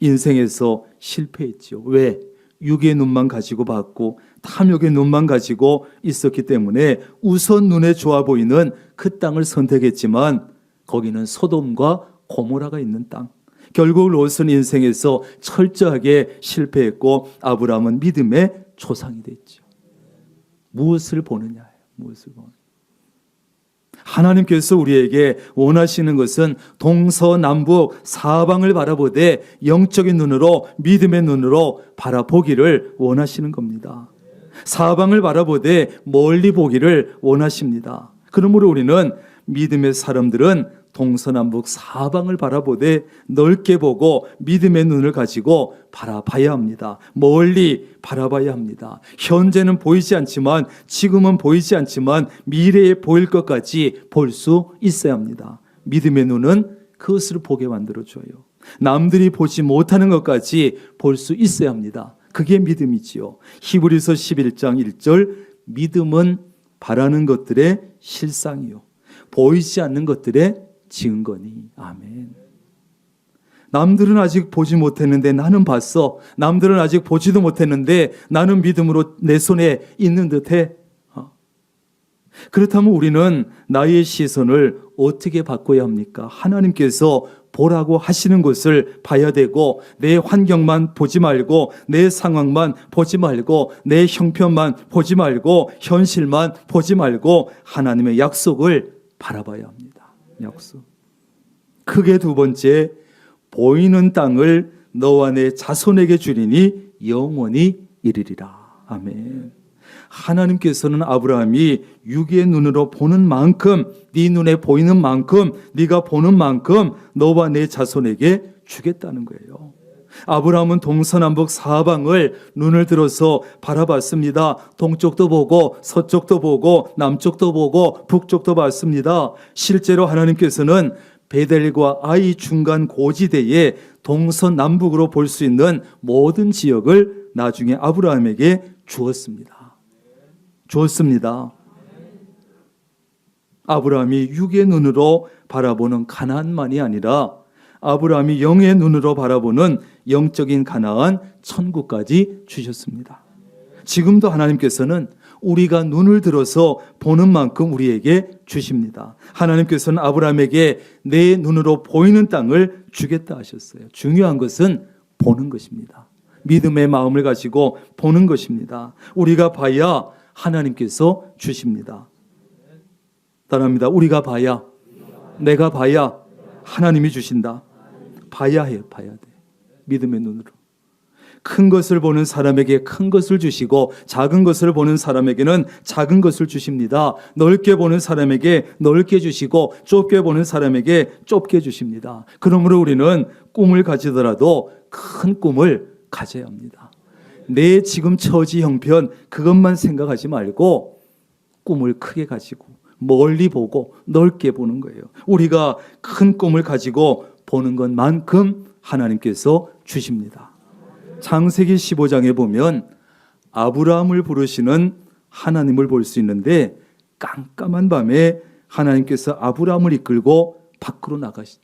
인생에서 실패했죠. 왜? 육의 눈만 가지고 봤고 탐욕의 눈만 가지고 있었기 때문에 우선 눈에 좋아 보이는 그 땅을 선택했지만 거기는 소돔과 고모라가 있는 땅. 결국 롯은 인생에서 철저하게 실패했고 아브라함은 믿음의 조상이 됐죠. 무엇을 보느냐예요. 무엇을 보느냐. 하나님께서 우리에게 원하시는 것은 동서남북 사방을 바라보되 영적인 눈으로, 믿음의 눈으로 바라보기를 원하시는 겁니다. 사방을 바라보되 멀리 보기를 원하십니다. 그러므로 우리는 믿음의 사람들은 동서남북 사방을 바라보되 넓게 보고 믿음의 눈을 가지고 바라봐야 합니다. 멀리 바라봐야 합니다. 현재는 보이지 않지만, 지금은 보이지 않지만 미래에 보일 것까지 볼 수 있어야 합니다. 믿음의 눈은 그것을 보게 만들어줘요. 남들이 보지 못하는 것까지 볼 수 있어야 합니다. 그게 믿음이지요. 히브리서 11장 1절, 믿음은 바라는 것들의 실상이요 보이지 않는 것들의 증거니. 아멘. 남들은 아직 보지 못했는데 나는 봤어. 남들은 아직 보지도 못했는데 나는 믿음으로 내 손에 있는 듯해. 그렇다면 우리는 나의 시선을 어떻게 바꿔야 합니까? 하나님께서 보라고 하시는 것을 봐야 되고 내 환경만 보지 말고 내 상황만 보지 말고 내 형편만 보지 말고 현실만 보지 말고 하나님의 약속을 바라봐야 합니다. 약속. 크게 두 번째, 보이는 땅을 너와 내 자손에게 주리니 영원히 이르리라. 아멘. 하나님께서는 아브라함이 육의 눈으로 보는 만큼, 네 눈에 보이는 만큼, 네가 보는 만큼 너와 내 자손에게 주겠다는 거예요. 아브라함은 동서남북 사방을 눈을 들어서 바라봤습니다. 동쪽도 보고 서쪽도 보고 남쪽도 보고 북쪽도 봤습니다. 실제로 하나님께서는 베델과 아이 중간 고지대에 동서남북으로 볼 수 있는 모든 지역을 나중에 아브라함에게 주었습니다. 주었습니다. 아브라함이 육의 눈으로 바라보는 가나안만이 아니라 아브라함이 영의 눈으로 바라보는 영적인 가나안 천국까지 주셨습니다. 지금도 하나님께서는 우리가 눈을 들어서 보는 만큼 우리에게 주십니다. 하나님께서는 아브라함에게 내 눈으로 보이는 땅을 주겠다 하셨어요. 중요한 것은 보는 것입니다. 믿음의 마음을 가지고 보는 것입니다. 우리가 봐야 하나님께서 주십니다. 따라합니다. 우리가 봐야, 내가 봐야 하나님이 주신다. 봐야 해요. 봐야 돼. 믿음의 눈으로. 큰 것을 보는 사람에게 큰 것을 주시고 작은 것을 보는 사람에게는 작은 것을 주십니다. 넓게 보는 사람에게 넓게 주시고 좁게 보는 사람에게 좁게 주십니다. 그러므로 우리는 꿈을 가지더라도 큰 꿈을 가져야 합니다. 내 지금 처지 형편 그것만 생각하지 말고 꿈을 크게 가지고 멀리 보고 넓게 보는 거예요. 우리가 큰 꿈을 가지고 보는 것만큼 하나님께서 주십니다. 창세기 15장에 보면 아브라함을 부르시는 하나님을 볼 수 있는데 깜깜한 밤에 하나님께서 아브라함을 이끌고 밖으로 나가시.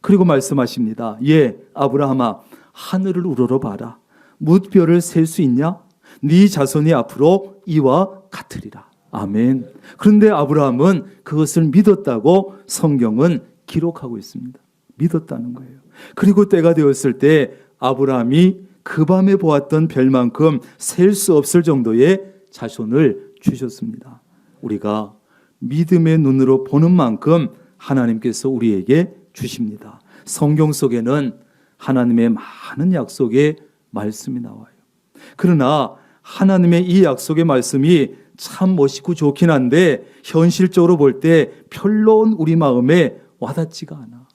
그리고 말씀하십니다. 예, 아브라함아, 하늘을 우러러봐라. 뭇별을 셀 수 있냐? 네 자손이 앞으로 이와 같으리라. 아멘. 그런데 아브라함은 그것을 믿었다고 성경은 기록하고 있습니다. 믿었다는 거예요. 그리고 때가 되었을 때 아브라함이 그 밤에 보았던 별만큼 셀 수 없을 정도의 자손을 주셨습니다. 우리가 믿음의 눈으로 보는 만큼 하나님께서 우리에게 주십니다. 성경 속에는 하나님의 많은 약속의 말씀이 나와요. 그러나 하나님의 이 약속의 말씀이 참 멋있고 좋긴 한데 현실적으로 볼 때 별로 우리 마음에 와닿지가 않아.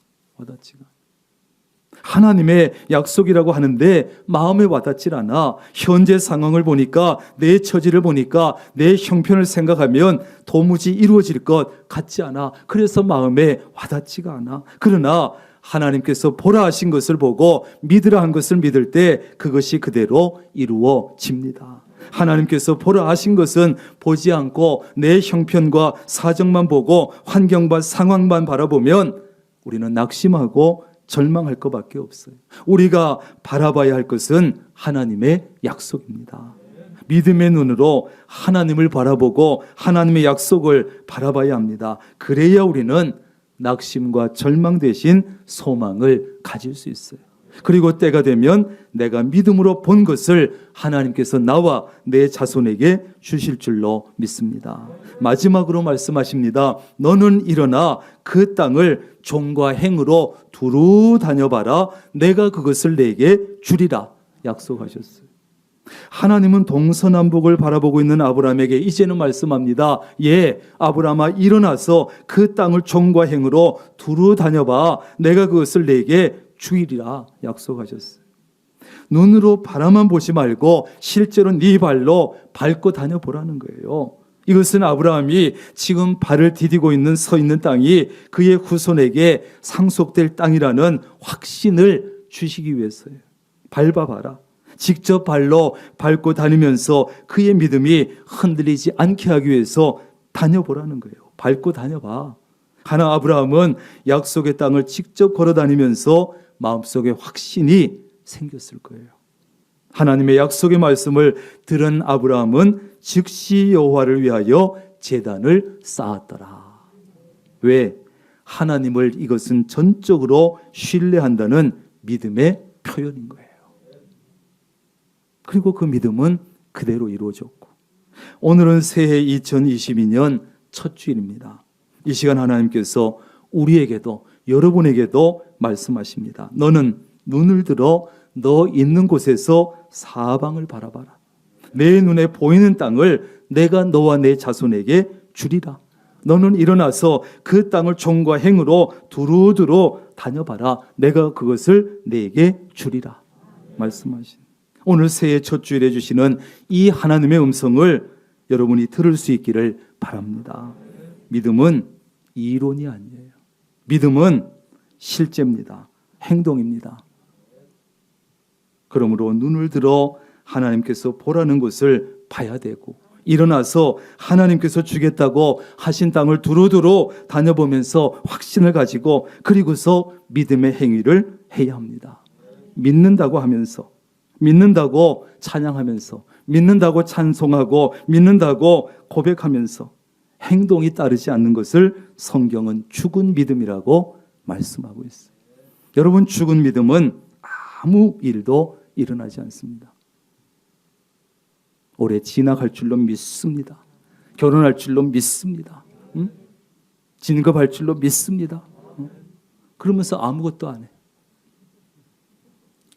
하나님의 약속이라고 하는데 마음에 와닿질 않아. 현재 상황을 보니까, 내 처지를 보니까, 내 형편을 생각하면 도무지 이루어질 것 같지 않아. 그래서 마음에 와닿지가 않아. 그러나 하나님께서 보라 하신 것을 보고 믿으라 한 것을 믿을 때 그것이 그대로 이루어집니다. 하나님께서 보라 하신 것은 보지 않고 내 형편과 사정만 보고 환경과 상황만 바라보면 우리는 낙심하고 절망할 것밖에 없어요. 우리가 바라봐야 할 것은 하나님의 약속입니다. 믿음의 눈으로 하나님을 바라보고 하나님의 약속을 바라봐야 합니다. 그래야 우리는 낙심과 절망 대신 소망을 가질 수 있어요. 그리고 때가 되면 내가 믿음으로 본 것을 하나님께서 나와 내 자손에게 주실 줄로 믿습니다. 마지막으로 말씀하십니다. 너는 일어나 그 땅을 종과 행으로 두루 다녀봐라. 내가 그것을 내게 주리라 약속하셨어요. 하나님은 동서남북을 바라보고 있는 아브라함에게 이제는 말씀합니다. 예, 아브라함아 일어나서 그 땅을 종과 행으로 두루 다녀봐. 내가 그것을 내게 주이리라 약속하셨어요. 눈으로 바라만 보지 말고 실제로 네 발로 밟고 다녀보라는 거예요. 이것은 아브라함이 지금 발을 디디고 있는 서 있는 땅이 그의 후손에게 상속될 땅이라는 확신을 주시기 위해서예요. 밟아봐라. 직접 발로 밟고 다니면서 그의 믿음이 흔들리지 않게 하기 위해서 다녀보라는 거예요. 밟고 다녀봐. 하나 아브라함은 약속의 땅을 직접 걸어 다니면서 마음속에 확신이 생겼을 거예요. 하나님의 약속의 말씀을 들은 아브라함은 즉시 여호와를 위하여 제단을 쌓았더라. 왜? 하나님을 이것은 전적으로 신뢰한다는 믿음의 표현인 거예요. 그리고 그 믿음은 그대로 이루어졌고, 오늘은 새해 2022년 첫 주일입니다. 이 시간 하나님께서 우리에게도 여러분에게도 말씀하십니다. 너는 눈을 들어 너 있는 곳에서 사방을 바라봐라. 내 눈에 보이는 땅을 내가 너와 내 자손에게 주리라. 너는 일어나서 그 땅을 종과 행으로 두루두루 다녀봐라. 내가 그것을 내게 주리라 말씀하신, 오늘 새해 첫 주일에 주시는 이 하나님의 음성을 여러분이 들을 수 있기를 바랍니다. 믿음은 이론이 아니에요. 믿음은 실제입니다. 행동입니다. 그러므로 눈을 들어 하나님께서 보라는 것을 봐야 되고, 일어나서 하나님께서 주겠다고 하신 땅을 두루두루 다녀보면서 확신을 가지고, 그리고서 믿음의 행위를 해야 합니다. 믿는다고 하면서, 믿는다고 찬양하면서, 믿는다고 찬송하고, 믿는다고 고백하면서 행동이 따르지 않는 것을 성경은 죽은 믿음이라고 말씀하고 있어요. 여러분, 죽은 믿음은 아무 일도 일어나지 않습니다. 올해 진학할 줄로 믿습니다. 결혼할 줄로 믿습니다. 진급할 줄로 믿습니다. 그러면서 아무것도 안 해.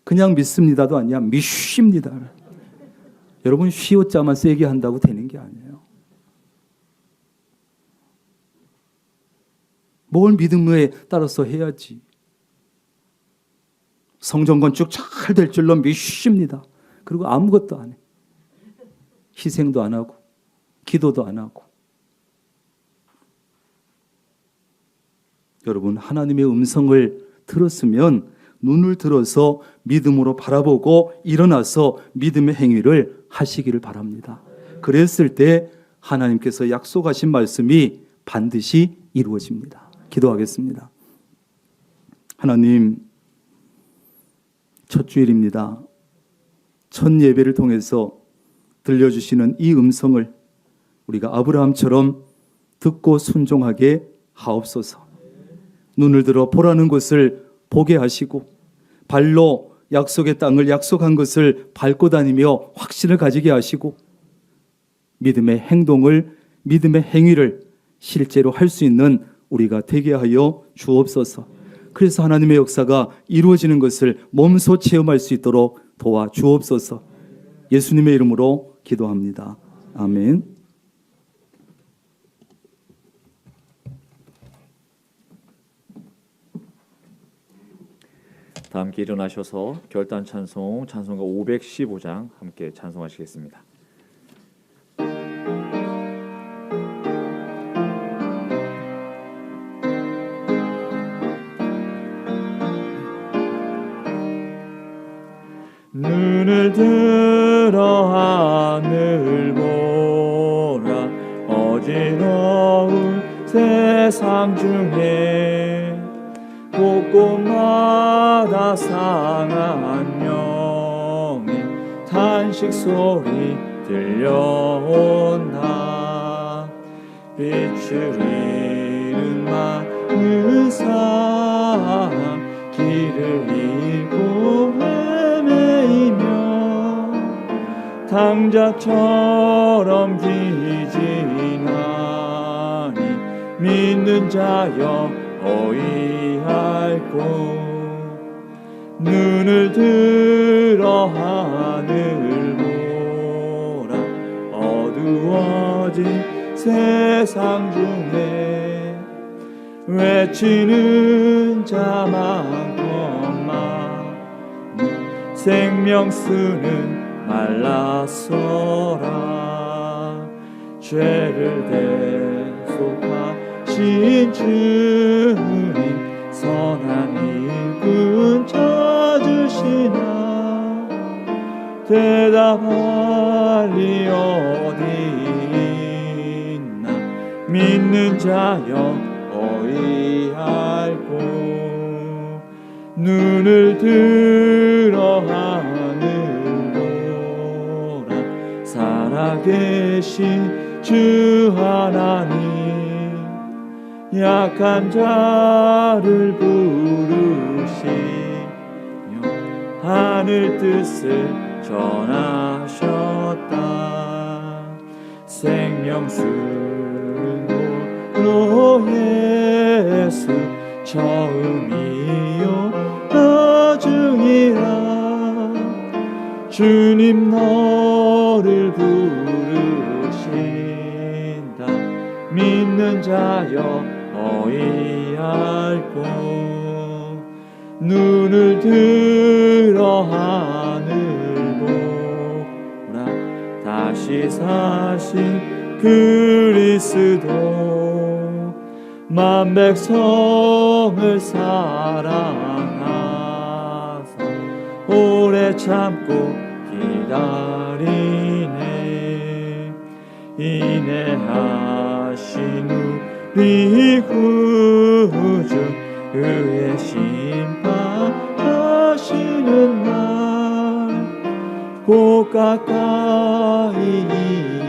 그냥 믿습니다도 아니야. 믿습니다. 여러분, 쉬어자만 세게 한다고 되는 게 아니에요. 뭘 믿음에 따라서 해야지. 성전 건축 잘 될 줄로 믿습니다. 그리고 아무것도 안 해. 희생도 안 하고 기도도 안 하고. 여러분, 하나님의 음성을 들었으면 눈을 들어서 믿음으로 바라보고 일어나서 믿음의 행위를 하시기를 바랍니다. 그랬을 때 하나님께서 약속하신 말씀이 반드시 이루어집니다. 기도하겠습니다. 하나님, 첫 주일입니다. 첫 예배를 통해서 들려주시는 이 음성을 우리가 아브라함처럼 듣고 순종하게 하옵소서. 눈을 들어 보라는 것을 보게 하시고, 발로 약속의 땅을 약속한 것을 밟고 다니며 확신을 가지게 하시고, 믿음의 행동을, 믿음의 행위를 실제로 할 수 있는 우리가 되게 하여 주옵소서. 그래서 하나님의 역사가 이루어지는 것을 몸소 체험할 수 있도록 도와주옵소서. 예수님의 이름으로 기도합니다. 아멘. 다 함께 일어나셔서 결단 찬송가 515장 함께 찬송하시겠습니다. 눈을 들어 하늘 보라 어지러운 세상 중에 곳곳마다 상한 영의 탄식 소리 들려온다. 빛을 잃은 많은 사람 길을 잃고 헤매이며 당자처럼 기진하니 믿는 자여 어이할꼬. 눈을 들어 하늘 보라 어두워진 세상 중에 외치는 자 많건만 생명 쓰는 말라서라. 죄를 대속하신 주님 선한 일꾼 찾으시나 대답할 리 어디 있나. 믿는 자여 어이할꼬. 눈을 들어 하늘 보라 살아계신 주 하나님 약한 자를 부르시며 하늘 뜻을 전하셨다. 생명 쓰는 홀로 예수 처음이요 나중이라. 주님 너를 부르신다. 믿는 자여 어이할꼬. 눈을 들어 하늘 보라 다시 사신 그리스도 만 백성을 사랑하사 오래 참고 기다리네. 인내하신 우리 구주 그의 심판하시는 날 곧 가까이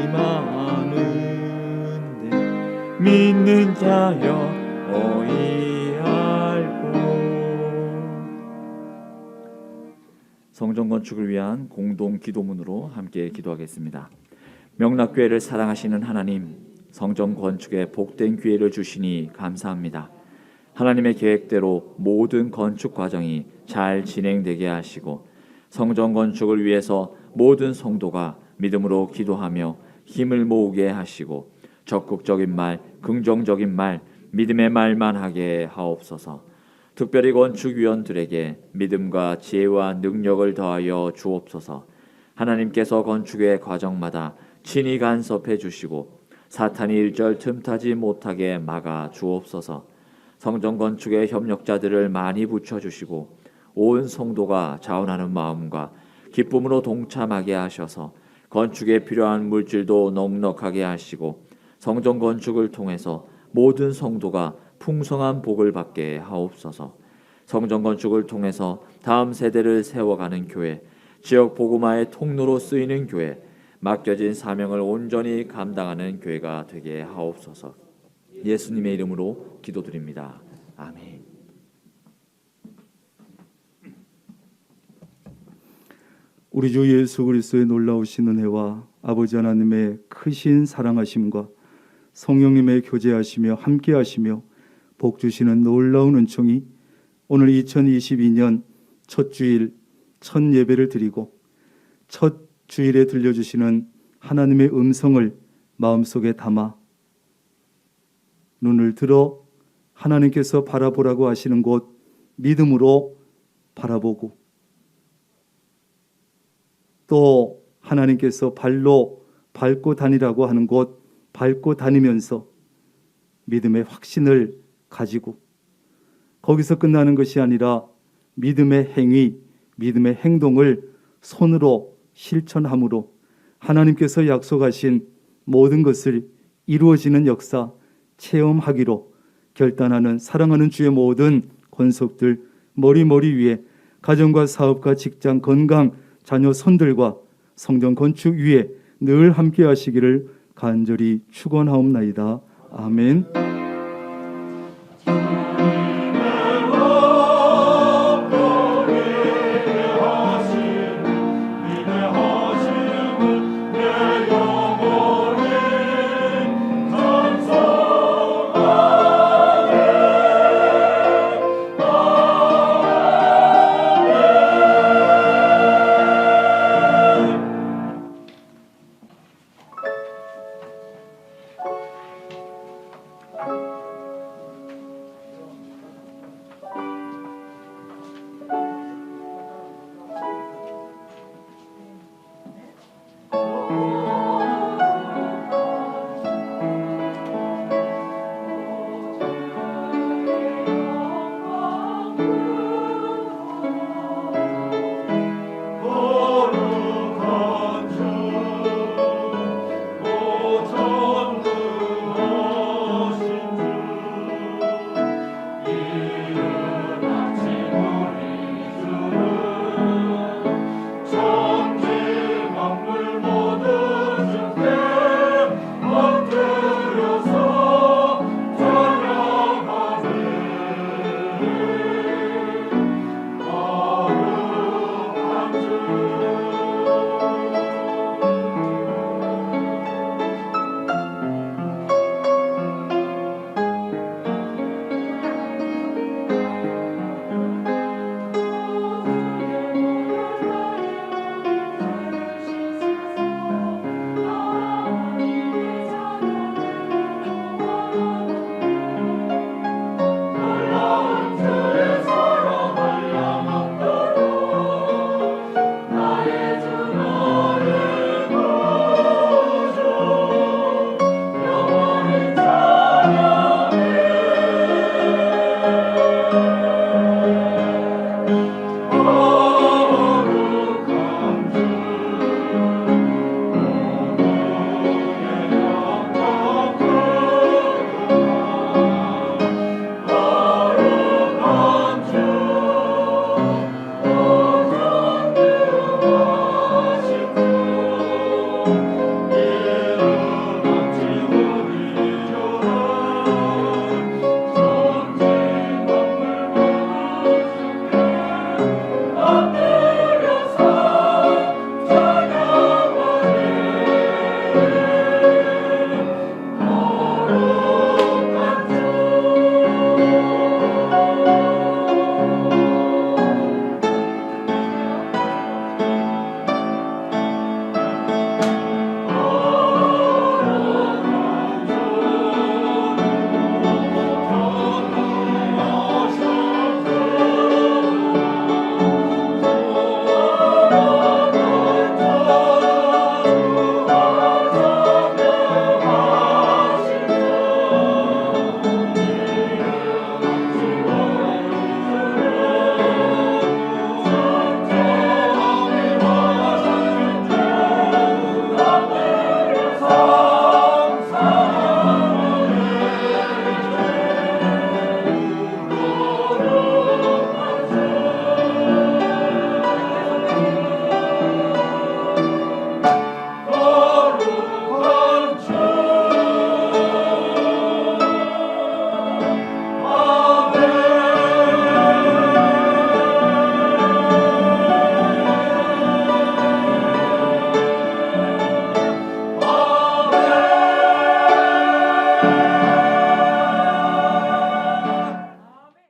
임하는데 믿는 자여 어이할꼬. 성전 건축을 위한 공동 기도문으로 함께 기도하겠습니다. 명락교회를 사랑하시는 하나님, 성전 건축에 복된 기회를 주시니 감사합니다. 하나님의 계획대로 모든 건축 과정이 잘 진행되게 하시고 성전 건축을 위해서 모든 성도가 믿음으로 기도하며 힘을 모으게 하시고 적극적인 말, 긍정적인 말, 믿음의 말만 하게 하옵소서. 특별히 건축위원들에게 믿음과 지혜와 능력을 더하여 주옵소서. 하나님께서 건축의 과정마다 친히 간섭해 주시고 사탄이 일절 틈타지 못하게 막아 주옵소서. 성전 건축의 협력자들을 많이 붙여주시고 온 성도가 자원하는 마음과 기쁨으로 동참하게 하셔서 건축에 필요한 물질도 넉넉하게 하시고 성전 건축을 통해서 모든 성도가 풍성한 복을 받게 하옵소서. 성전 건축을 통해서 다음 세대를 세워가는 교회, 지역 복음화의 통로로 쓰이는 교회, 맡겨진 사명을 온전히 감당하는 교회가 되게 하옵소서. 예수님의 이름으로 기도드립니다. 아멘. 우리 주 예수 그리스도의 놀라우신 은혜와 아버지 하나님의 크신 사랑하심과 성령님의 교제하시며 함께하시며 복 주시는 놀라운 은총이 오늘 2022년 첫 주일 첫 예배를 드리고 첫 주일에 들려주시는 하나님의 음성을 마음속에 담아 눈을 들어 하나님께서 바라보라고 하시는 곳 믿음으로 바라보고, 또 하나님께서 발로 밟고 다니라고 하는 곳 밟고 다니면서 믿음의 확신을 가지고, 거기서 끝나는 것이 아니라 믿음의 행위, 믿음의 행동을 손으로 실천함으로 하나님께서 약속하신 모든 것을 이루어지는 역사 체험하기로 결단하는 사랑하는 주의 모든 권속들, 머리 위에 가정과 사업과 직장, 건강, 자녀 손들과 성전 건축 위에 늘 함께 하시기를 간절히 축원하옵나이다. 아멘.